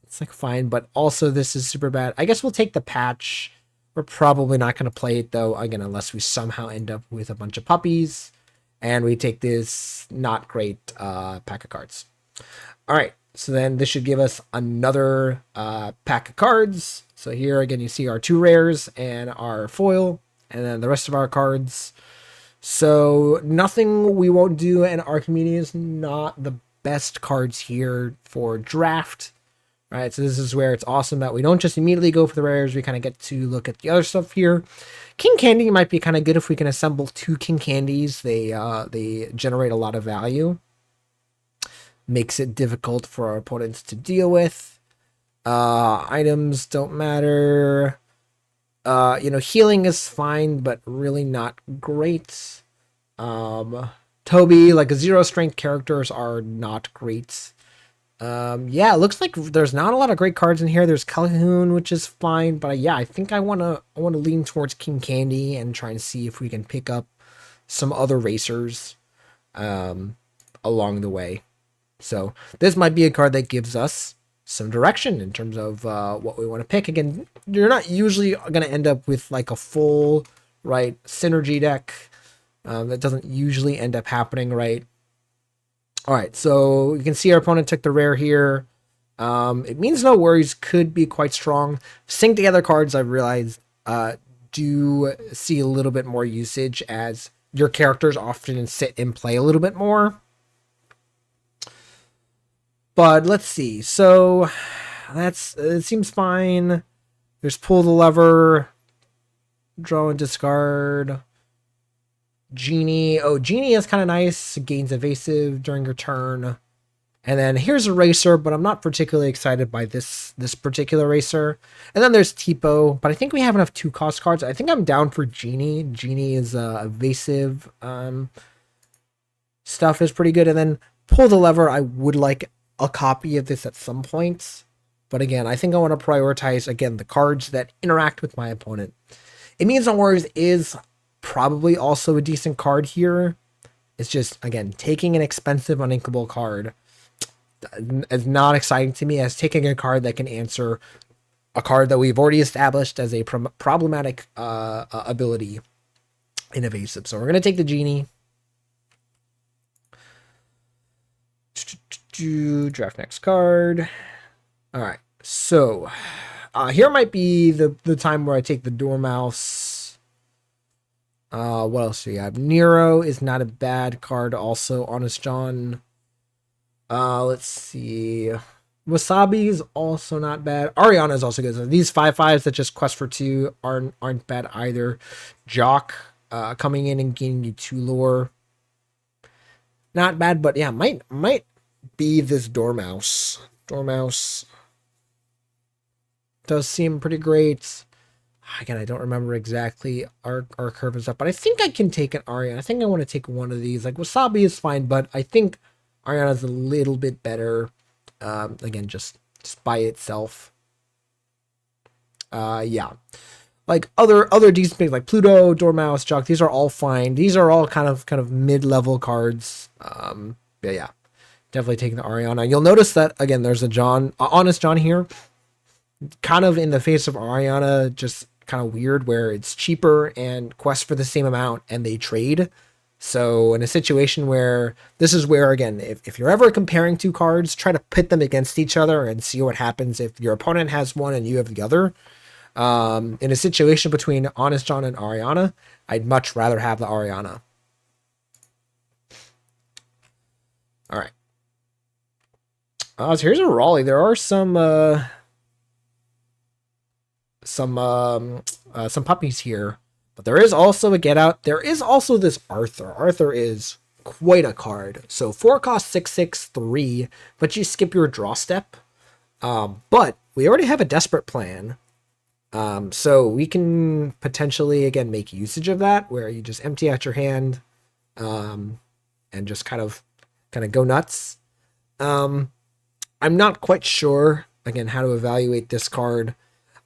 It's like fine, but also this is super bad. I guess we'll take the Patch. We're probably not going to play it though, again, unless we somehow end up with a bunch of puppies. And we take this not great pack of cards. All right, so then this should give us another pack of cards. So here again, you see our 2 rares and our foil, and then the rest of our cards. So nothing we won't do, and our community is not the best cards here for draft. Right, so this is where it's awesome that we don't just immediately go for the rares. We kind of get to look at the other stuff here. King Candy might be kind of good if we can assemble 2 King Candies. They generate a lot of value. Makes it difficult for our opponents to deal with. Items don't matter. Healing is fine, but really not great. Toby, like 0 strength characters are not great. It looks like there's not a lot of great cards in here. There's Calhoun, which is fine, but yeah, I think I wanna lean towards King Candy and try and see if we can pick up some other racers along the way. So this might be a card that gives us some direction in terms of what we want to pick. Again, you're not usually going to end up with like a full synergy deck. That doesn't usually end up happening, right? All right, so you can see our opponent took the rare here. It means no worries could be quite strong. Sync together cards, I realized, do see a little bit more usage as your characters often sit and play a little bit more. But let's see. So it seems fine. There's pull the lever, draw and discard. Genie. Oh, Genie is kind of nice. Gains evasive during your turn. And then here's a racer, but I'm not particularly excited by this particular racer. And then there's Tipo, but I think we have enough 2-cost cards. I think I'm down for Genie. Genie is evasive. Stuff is pretty good. And then pull the lever. I would like a copy of this at some point. But again, I think I want to prioritize, again, the cards that interact with my opponent. It means no worries is probably also a decent card here. It's just, again, taking an expensive uninkable card is not exciting to me as taking a card that can answer a card that we've already established as a problematic ability in evasive. So we're going to take the Genie. Draft next card. All right. So here might be the time where I take the Dormouse. What else do we have? Nero is not a bad card. Also, Honest John. Let's see. Wasabi is also not bad. Ariana is also good. So these 5/5s that just quest for 2 aren't bad either. Jock coming in and gaining you 2 lore. Not bad, but yeah, might be this Dormouse. Dormouse does seem pretty great. Again, I don't remember exactly our curve and stuff, but I think I can take an Ariana. I think I want to take one of these. Like Wasabi is fine, but I think Ariana's a little bit better. Again, just by itself. Yeah. Like other decent things like Pluto, Dormouse, Jock, these are all fine. These are all kind of mid-level cards. Yeah. Definitely taking the Ariana. You'll notice that again there's a Honest John here. Kind of in the face of Ariana, just kind of weird where it's cheaper and quest for the same amount and they trade. So in a situation where this is where, again, if you're ever comparing 2 cards, try to pit them against each other and see what happens if your opponent has one and you have the other. In a situation between Honest John and Ariana, I'd much rather have the Ariana. All right. So here's a Raleigh. There are some puppies here, but there is also a Get Out. There is also this Arthur. Arthur is quite a card. So 4 cost 6/6/3, but you skip your draw step. But we already have a Desperate Plan. So we can potentially again make usage of that where you just empty out your hand and just kind of go nuts. I'm not quite sure again how to evaluate this card.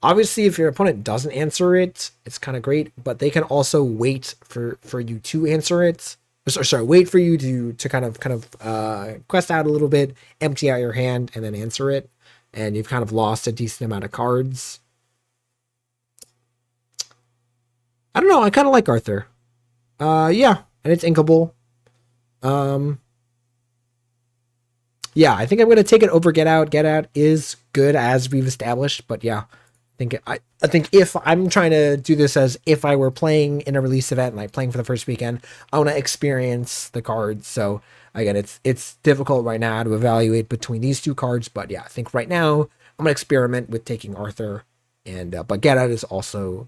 Obviously, if your opponent doesn't answer it, it's kind of great, but they can also wait for you to answer it. Sorry, wait for you to kind of quest out a little bit, empty out your hand, and then answer it, and you've kind of lost a decent amount of cards. I don't know. I kind of like Arthur. Yeah, and it's inkable. Yeah, I think I'm going to take it over Get Out. Get Out is good as we've established, but yeah, I think if I'm trying to do this as if I were playing in a release event and like playing for the first weekend, I want to experience the cards. So again, it's difficult right now to evaluate between these 2 cards, but yeah, I think right now I'm gonna experiment with taking Arthur, and but Get Out is also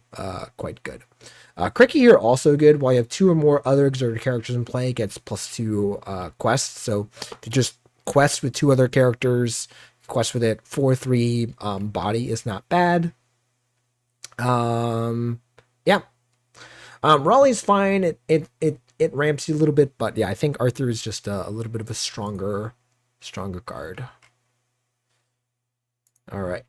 quite good. Cricky here also good. While you have 2 or more other exerted characters in play, gets +2 quests. So to just quest with 2 other characters, quest with it 4/3 body is not bad. Yeah. Raleigh's fine. It ramps you a little bit, but yeah, I think Arthur is just a little bit of a stronger card. All right.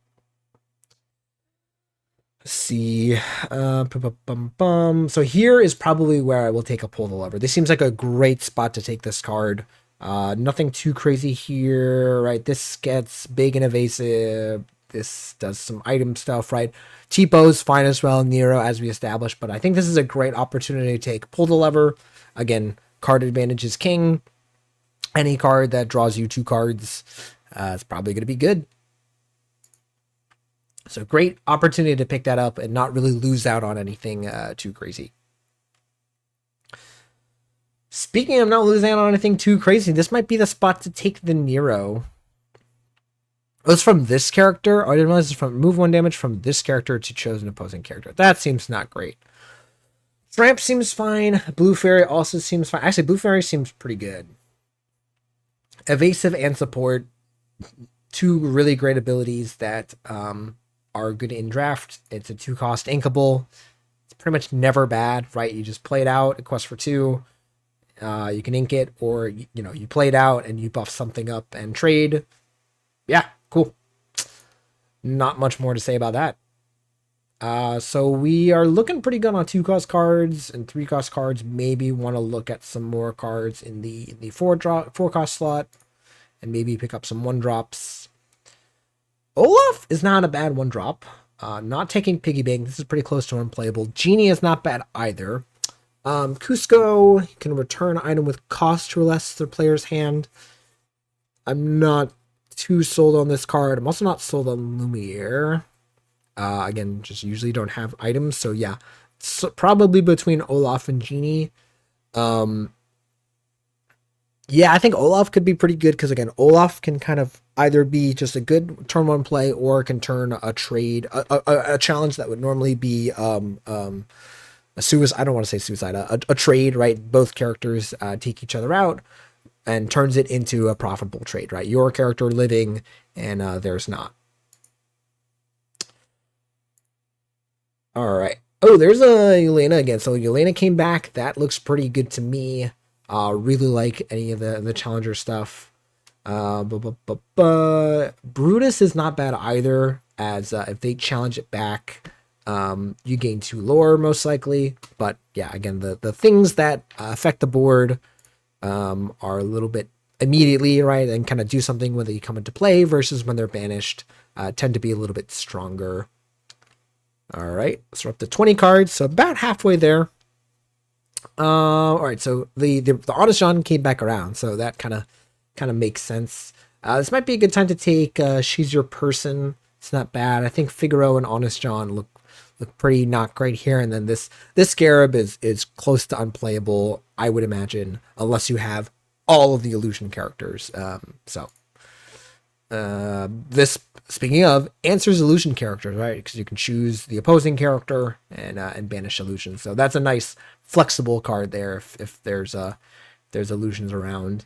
Let's see. So here is probably where I will take a Pull the Lever. This seems like a great spot to take this card. Nothing too crazy here, right? This gets big and evasive. This does some item stuff, right? Tipo fine as well, Nero, as we established, but I think this is a great opportunity to take Pull the Lever. Again, card advantage is king. Any card that draws you 2 cards is probably going to be good. So great opportunity to pick that up and not really lose out on anything too crazy. Speaking of not losing out on anything too crazy, this might be the spot to take the Nero. Oh, it's from this character. Oh, I didn't realize it's from move 1 damage from this character to chosen opposing character. That seems not great. Tramp seems fine. Blue Fairy also seems fine. Actually, Blue Fairy seems pretty good. Evasive and support. 2 really great abilities that are good in draft. It's a 2 cost inkable. It's pretty much never bad, right? You just play it out, a quest for 2. You can ink it, or you play it out and you buff something up and trade. Yeah, cool. Not much more to say about that. So we are looking pretty good on 2 cost cards and 3 cost cards. Maybe want to look at some more cards in the 4 cost slot, and maybe pick up some 1-drops. Olaf is not a bad 1-drop. Not taking Piggy Bank. This is pretty close to unplayable. Genie is not bad either. Cusco can return an item with cost to less their player's hand. I'm not too sold on this card. I'm also not sold on Lumiere. Again, just usually don't have items. So yeah, so probably between Olaf and Genie. Um, yeah, I think Olaf could be pretty good because again, Olaf can kind of either be just a good turn one play or can turn a trade, a challenge that would normally be a suicide. I don't want to say suicide, a trade, right? Both characters take each other out and turns it into a profitable trade, right? Your character living and theirs not. All right. Oh, there's a Yelena again. So Yelena came back. That looks pretty good to me. Really like any of the challenger stuff. Brutus is not bad either. As if they challenge it back, you gain 2 lore most likely. But yeah, again, the things that affect the board are a little bit immediately, right, and kind of do something when they come into play versus when they're banished, tend to be a little bit stronger. All right, so we're up to 20 cards, so about halfway there. All right, so the Honest John came back around, so that kind of makes sense. This might be a good time to take She's Your Person. It's not bad. I think Figaro and Honest John look pretty not great here, and then this Scarab is close to unplayable, I would imagine, unless you have all of the illusion characters. This, speaking of, answers illusion characters, right? Because you can choose the opposing character and banish illusions. So that's a nice flexible card there if there's illusions around.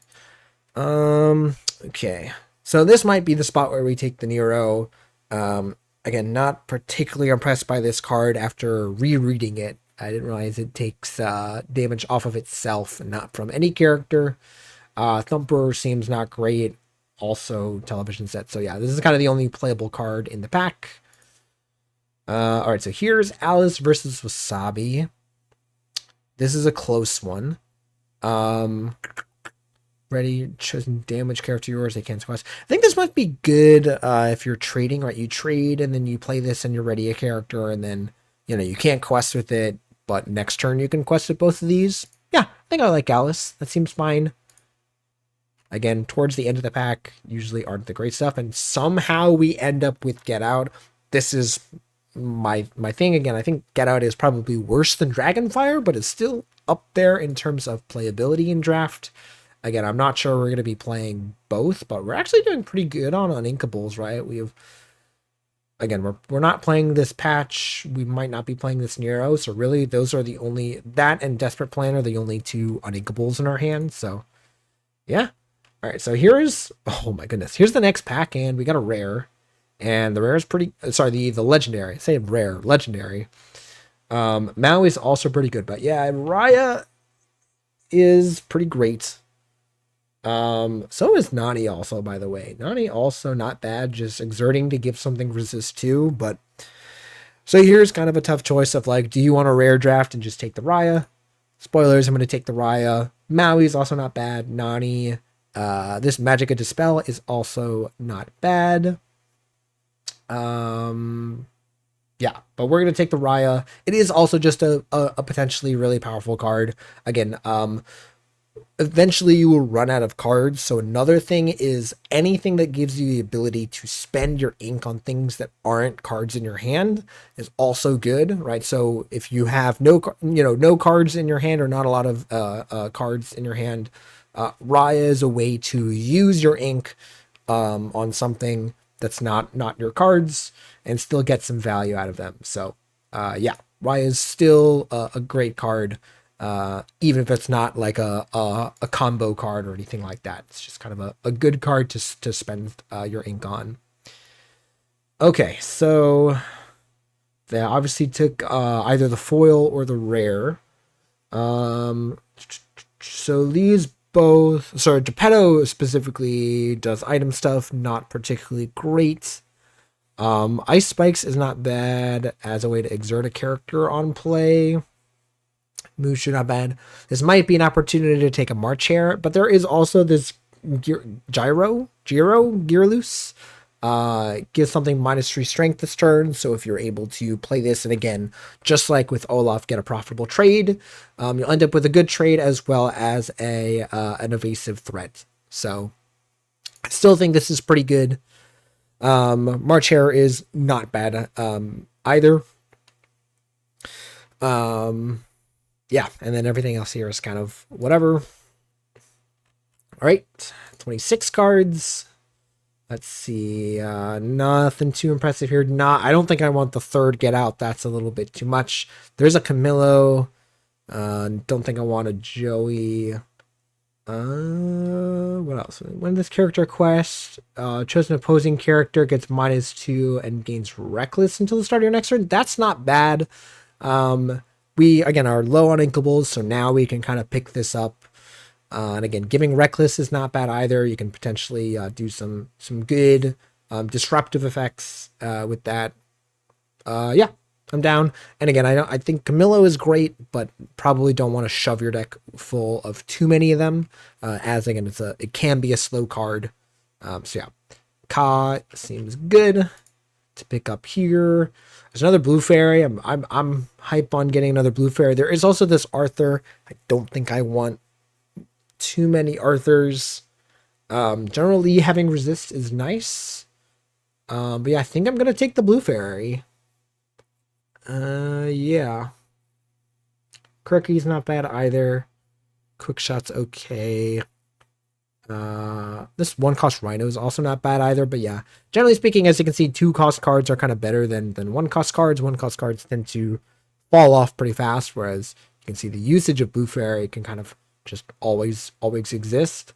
Okay. So this might be the spot where we take the Nero. Again, not particularly impressed by this card after rereading it. I didn't realize it takes damage off of itself and not from any character. Thumper seems not great. Also television set. So yeah, this is kind of the only playable card in the pack. All right, so here's Alice versus Wasabi. This is a close one. Ready, chosen damage character yours. They can't quest. I think this might be good if you're trading, right? You trade and then you play this and you're ready a character, and then you can't quest with it, but next turn you can quest with both of these. Yeah, I think I like Alice. That seems fine. Again, towards the end of the pack, usually aren't the great stuff, and somehow we end up with Get Out. This is my thing. Again, I think Get Out is probably worse than Dragonfire, but it's still up there in terms of playability in draft. Again, I'm not sure we're going to be playing both, but we're actually doing pretty good on Uninkables, right? We have, again, we're not playing this patch. We might not be playing this Nero, so really those are the only, that and Desperate Plan are the only 2 Uninkables in our hand. So yeah. All right, so here's, oh my goodness, here's the next pack, and we got a rare, and the rare is pretty, sorry, the legendary, I say rare, legendary. Mao is also pretty good, but yeah, Raya is pretty great. So is Nani also, by the way. Nani also not bad, just exerting to give something resist to, but so here's kind of a tough choice of like, do you want a rare draft and just take the Raya? Spoilers, I'm going to take the Raya. Maui's also not bad. Nani, this Magica Dispel is also not bad. Yeah, but we're going to take the Raya. It is also just a potentially really powerful card. Again, eventually you will run out of cards. So another thing is anything that gives you the ability to spend your ink on things that aren't cards in your hand is also good, right? So if you have no cards in your hand or not a lot of cards in your hand, Raya is a way to use your ink on something that's not your cards and still get some value out of them. So yeah, Raya is still a great card. Even if it's not like a combo card or anything like that. It's just kind of a good card to spend your ink on. Okay, so they obviously took either the foil or the rare. So these both, sorry, Geppetto specifically does item stuff, not particularly great. Ice Spikes is not bad as a way to exert a character on play. Mushu, not bad. This might be an opportunity to take a March Hare, but there is also this Gyroloose. Gives something -3 strength this turn, so if you're able to play this, and again, just like with Olaf, get a profitable trade, you'll end up with a good trade as well as an evasive threat. So I still think this is pretty good. March Hare is not bad either. Yeah, and then everything else here is kind of whatever. All right, 26 cards. Let's see. Nothing too impressive here. I don't think I want the third Get Out. That's a little bit too much. There's a Camillo. Don't think I want a Joey. What else? When this character quest, chosen opposing character gets -2 and gains reckless until the start of your next turn. That's not bad. We again are low on inkables, so now we can kind of pick this up. And again, giving reckless is not bad either. You can potentially do some good disruptive effects with that. Yeah, I'm down. And again, I think Camillo is great, but probably don't want to shove your deck full of too many of them. As again, it can be a slow card. So yeah, Ka seems good to pick up here. There's another blue fairy. I'm hype on getting another blue fairy. There is also this Arthur. I don't think I want too many Arthurs. Generally having resist is nice. But yeah, I think I'm gonna take the blue fairy. Yeah. Quirky's not bad either. Quick shot's okay. This 1-cost Rhino is also not bad either, but yeah. Generally speaking, as you can see, 2-cost cards are kind of better than 1-cost cards. 1-cost cards tend to fall off pretty fast, whereas you can see the usage of Blue Fairy can kind of just always exist.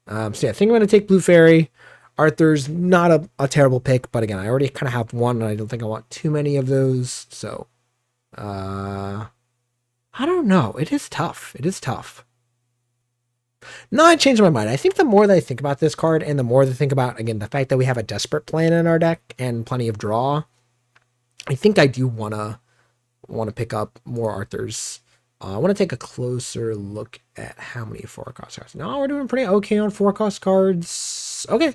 So yeah, I think I'm going to take Blue Fairy. Arthur's not a terrible pick, but again, I already kind of have one, and I don't think I want too many of those, so I don't know. It is tough. It is tough. No, I changed my mind. I think the more that I think about this card, and the more that I think about, again, the fact that we have a Desperate Plan in our deck and plenty of draw, I think I do want to pick up more Arthurs. I want to take a closer look at how many 4-cost cards. No, we're doing pretty okay on 4-cost cards. Okay.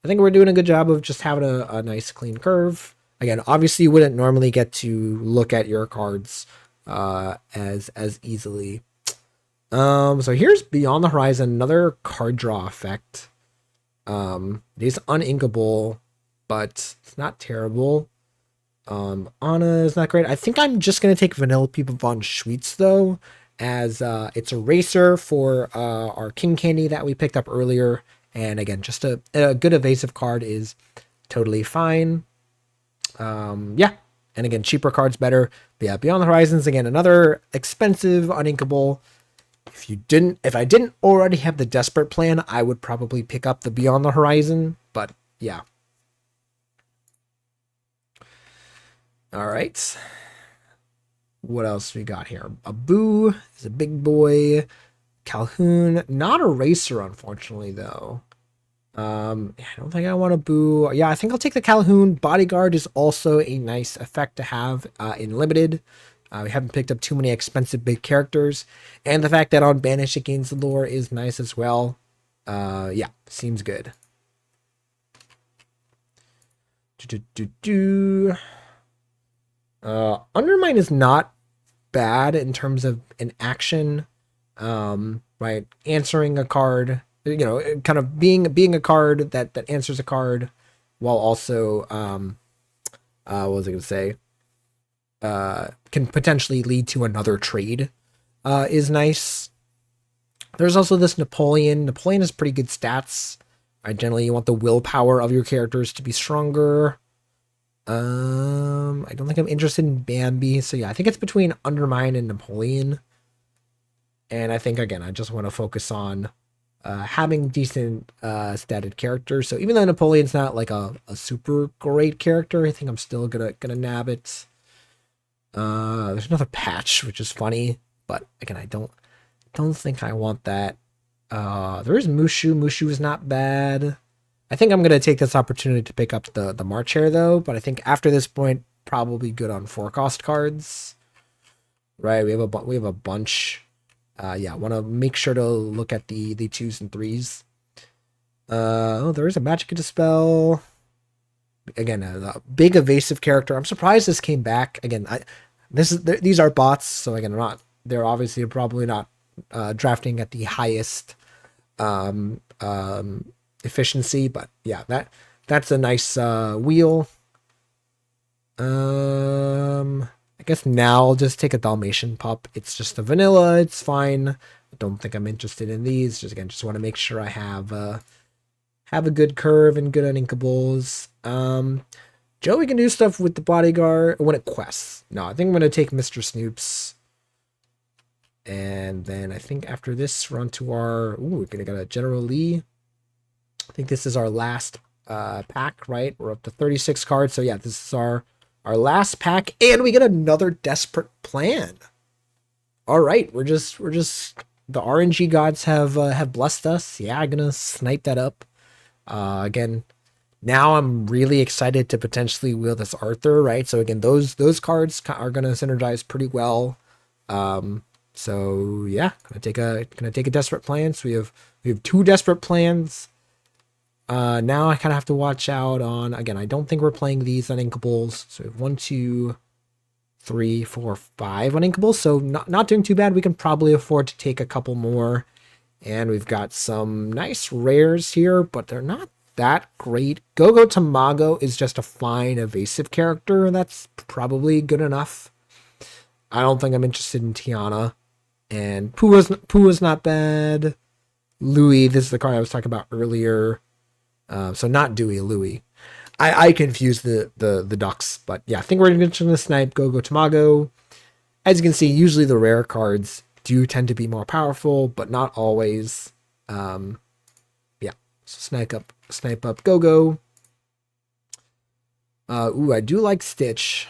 I think we're doing a good job of just having a nice clean curve. Again, obviously you wouldn't normally get to look at your cards as easily. So here's Beyond the Horizon, another card draw effect. It is uninkable, but it's not terrible. Anna is not great. I think I'm just gonna take Vanellope von Schweetz though, as it's a racer for our King Candy that we picked up earlier. And again, just a good evasive card is totally fine. Yeah. And again, cheaper cards better. But yeah, Beyond the Horizons, again, another expensive, uninkable. If I didn't already have the Desperate Plan, I would probably pick up the Beyond the Horizon. But yeah. All right. What else we got here? Abu is a big boy. Calhoun, not a racer, unfortunately, though. I don't think I want to boo. Yeah, I think I'll take the Calhoun. Bodyguard is also a nice effect to have in limited. We haven't picked up too many expensive big characters. And the fact that on Banish it gains the lore is nice as well. Yeah, seems good. Undermine is not bad in terms of an action. Right, answering a card, you know, kind of being a card that answers a card while also what was I gonna say, can potentially lead to another trade is nice. There's also this Napoleon has pretty good stats. Right, generally you want the willpower of your characters to be stronger. I don't think I'm interested in Bambi, so yeah, I think it's between Undermine and Napoleon. And I think, again, I just want to focus on having decent statted characters. So even though Napoleon's not like a super great character, I think I'm still gonna nab it. There's another patch, which is funny, but again, I don't think I want that. There is Mushu. Mushu is not bad. I think I'm gonna take this opportunity to pick up the March Hare though, but I think after this point, probably good on 4-cost cards. Right, we have a bunch. Yeah, want to make sure to look at the 2s and 3s. Oh, there is a Magic Dispel. Again, a big evasive character. I'm surprised this came back. Again, these are bots, so again, they're obviously probably not drafting at the highest efficiency. But yeah, that's a nice wheel. I guess now I'll just take a Dalmatian pup. It's just a vanilla. It's fine. I don't think I'm interested in these. Just want to make sure I have a good curve and good uninkables. Joey can do stuff with the bodyguard when it quests. No, I think I'm gonna take Mr. Snoops. And then I think after this, we're on to our... Ooh, we're gonna get a General Lee. I think this is our last pack, right? We're up to 36 cards. So yeah, this is our last pack. And we get another Desperate Plan. All right, we're just... The RNG gods have blessed us. Yeah, I'm gonna snipe that up. Again, now I'm really excited to potentially wield this Arthur, right? So again, those cards are gonna synergize pretty well. So yeah, gonna take a Desperate Plan. So we have 2 Desperate Plans. Now I kind of have to watch out on, again, I don't think we're playing these uninkables. So we have 1, 2, 3, 4, 5 uninkables. So not doing too bad. We can probably afford to take a couple more. And we've got some nice rares here, but they're not that great. Gogo Tamago is just a fine evasive character. That's probably good enough. I don't think I'm interested in Tiana. And Pua's not bad. Louis, this is the card I was talking about earlier. So not Dewey, Louis. I confuse the ducks, but yeah, I think we're going to snipe Gogo Tamago. As you can see, usually the rare cards do tend to be more powerful, but not always. Yeah, so snipe up Gogo. Ooh, I do like Stitch.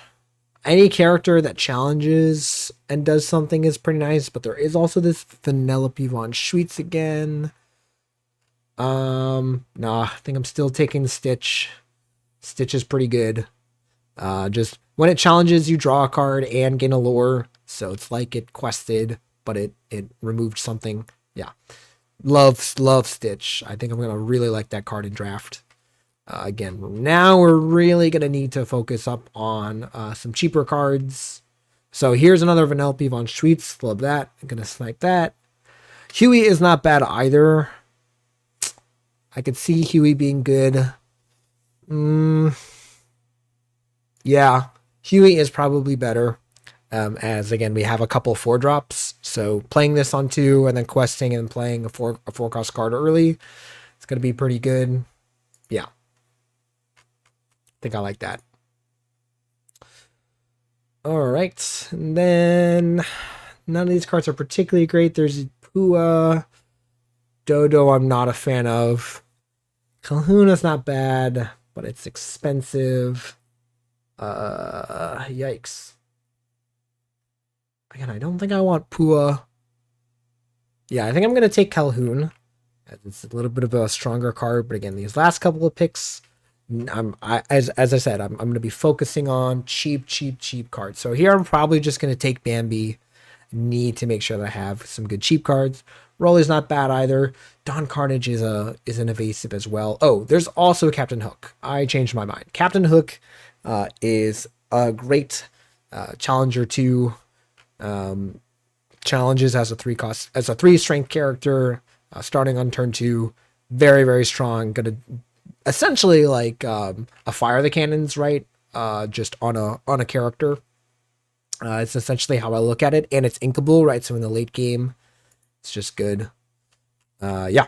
Any character that challenges and does something is pretty nice, but there is also this Vanellope von Schweetz again. Nah, I think I'm still taking Stitch. Stitch is pretty good. Just when it challenges, you draw a card and gain a lore, so it's like it quested, but it removed something. Yeah, love Stitch. I think I'm gonna really like that card in draft. Again, now we're really gonna need to focus up on some cheaper cards. So here's another Vanellope von Schweetz. Love that. I'm gonna snipe that. Huey is not bad either. I could see Huey being good. Yeah, Huey is probably better. As again, we have a couple 4-drops. So playing this on 2 and then questing and playing a 4-cost card early, it's going to be pretty good. Yeah. I think I like that. All right. And then none of these cards are particularly great. There's Pua. Dodo I'm not a fan of. Calhouna's not bad, but it's expensive. Yikes. Again, I don't think I want Pua. Yeah, I think I'm going to take Calhoun. It's a little bit of a stronger card, but again, these last couple of picks, as I said, I'm going to be focusing on cheap cards. So here I'm probably just going to take Bambi. Need to make sure that I have some good cheap cards. Rolly's not bad either. Don Carnage is an evasive as well. Oh, there's also Captain Hook. I changed my mind. Captain Hook is a great challenger 2. Challenges as a 3 strength character, starting on turn 2. Very, very strong. Gonna essentially like a fire the cannons, right? Just on a character. It's essentially how I look at it, and it's inkable, right? So in the late game, it's just good. Yeah.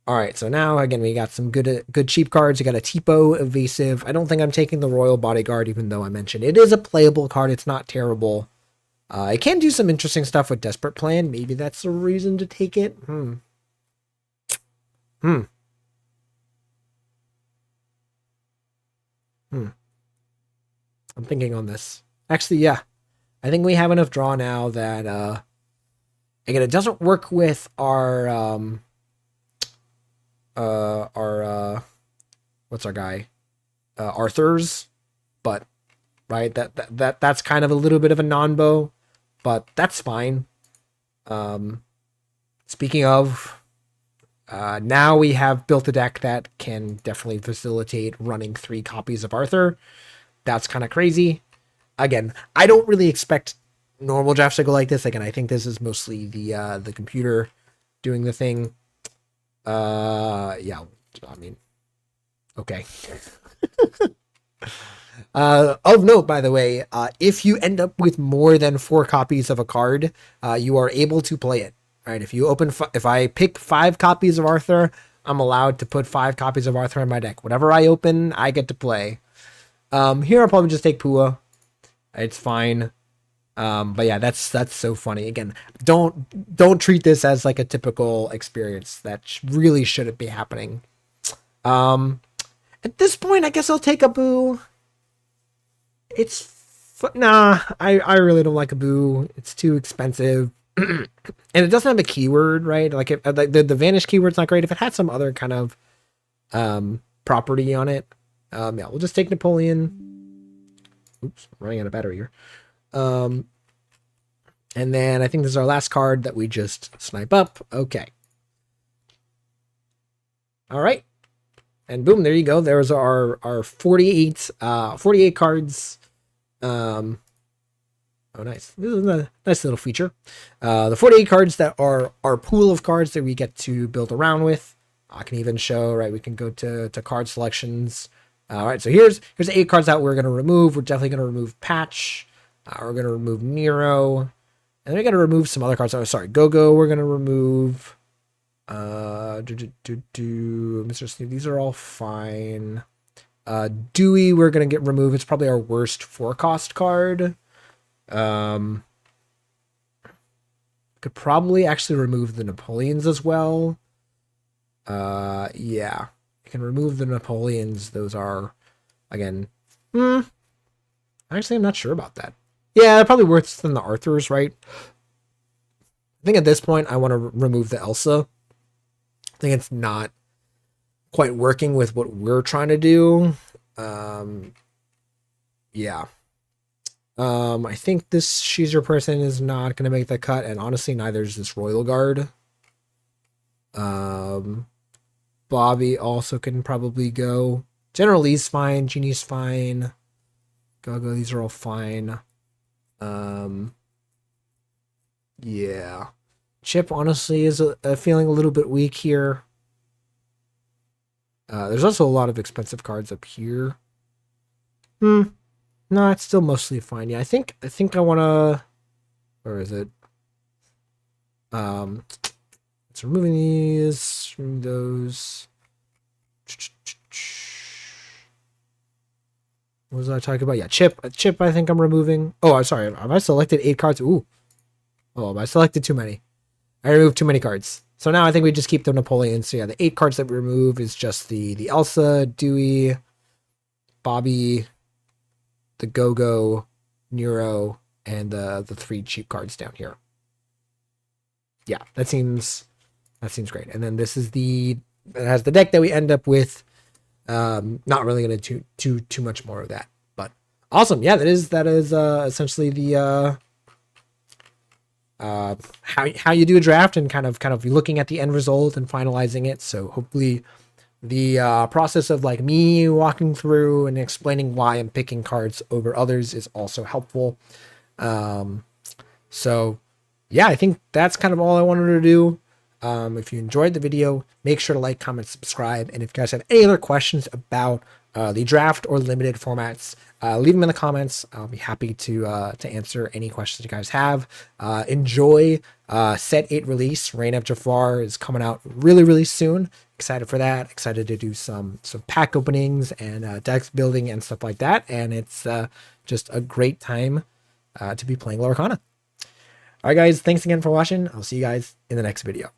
All right, so now again we got some good cheap cards. We got a Tipo evasive. I don't think I'm taking the Royal Bodyguard, even though I mentioned it is a playable card. It's not terrible. It can do some interesting stuff with Desperate Plan. Maybe that's a reason to take it. I'm thinking on this. Actually, yeah. I think we have enough draw now that again, it doesn't work with our what's our guy? Arthur's, but right, that's kind of a little bit of a non-bow, but that's fine. Speaking of, now we have built a deck that can definitely facilitate running 3 copies of Arthur. That's kind of crazy. Again, I don't really expect normal drafts to go like this. Again, I think this is mostly the computer doing the thing. Yeah, I mean, okay. Of note, by the way, if you end up with more than 4 copies of a card, you are able to play it. All right. If you open, if I pick 5 copies of Arthur, I'm allowed to put 5 copies of Arthur in my deck. Whatever I open, I get to play. Here I'll probably just take Pua. It's fine. But yeah, that's so funny. Again, don't treat this as like a typical experience. That really shouldn't be happening. At this point, I guess I'll take a Boo. Nah, I really don't like a Boo. It's too expensive. And it doesn't have a keyword, right? Like the vanish keyword's not great. If it had some other kind of property on it, yeah, we'll just take Napoleon. Oops, I'm running out of battery here. And then I think this is our last card that we just snipe up. Okay. All right. And boom, there you go. There's our 48 cards. Oh, nice. This is a nice little feature. The 48 cards that are our pool of cards that we get to build around with. I can even show, right? We can go to card selections. All right, so here's the 8 cards that we're going to remove. We're definitely going to remove Patch. We're going to remove Nero. And then we got to remove some other cards. Oh, sorry, Go-Go. We're going to remove. Mr. Sneak. These are all fine. Dewey, we're going to get removed. It's probably our worst 4-cost card. Could probably actually remove the Napoleons as well. Yeah. You can remove the Napoleons. Those are, again, actually, I'm not sure about that. Yeah, probably worse than the Arthurs, right? I think at this point, I want to remove the Elsa. I think it's not quite working with what we're trying to do. Yeah. I think this She's Your Person is not going to make the cut, and honestly, neither is this Royal Guard. Bobby also can probably go. General Lee's fine. Genie's fine. Go. These are all fine. Yeah. Chip honestly is feeling a little bit weak here. There's also a lot of expensive cards up here. No, it's still mostly fine. Yeah, I think I want to. Where is it? It's removing these from those. What was I talking about? Yeah, Chip. Chip, I think I'm removing. Oh, I'm sorry. Have I selected 8 cards? Ooh. Oh, I selected too many. I removed too many cards. So now I think we just keep the Napoleon. So yeah, the 8 cards that we remove is just the Elsa, Dewey, Bobby, the Go-Go, Nero, and the 3 cheap cards down here. Yeah, that seems great. And then this is it has the deck that we end up with. Not really going to do too much more of that, but awesome. Yeah, that is essentially the how you do a draft and kind of looking at the end result and finalizing it. So hopefully the process of like me walking through and explaining why I'm picking cards over others is also helpful. So yeah, I think that's kind of all I wanted to do. If you enjoyed the video, make sure to like, comment, subscribe. And if you guys have any other questions about the draft or limited formats, leave them in the comments. I'll be happy to answer any questions you guys have. Enjoy set 8 release. Reign of Jafar is coming out really soon. Excited for that. Excited to do some pack openings and deck building and stuff like that. And it's just a great time to be playing Lorcana. All right, guys. Thanks again for watching. I'll see you guys in the next video.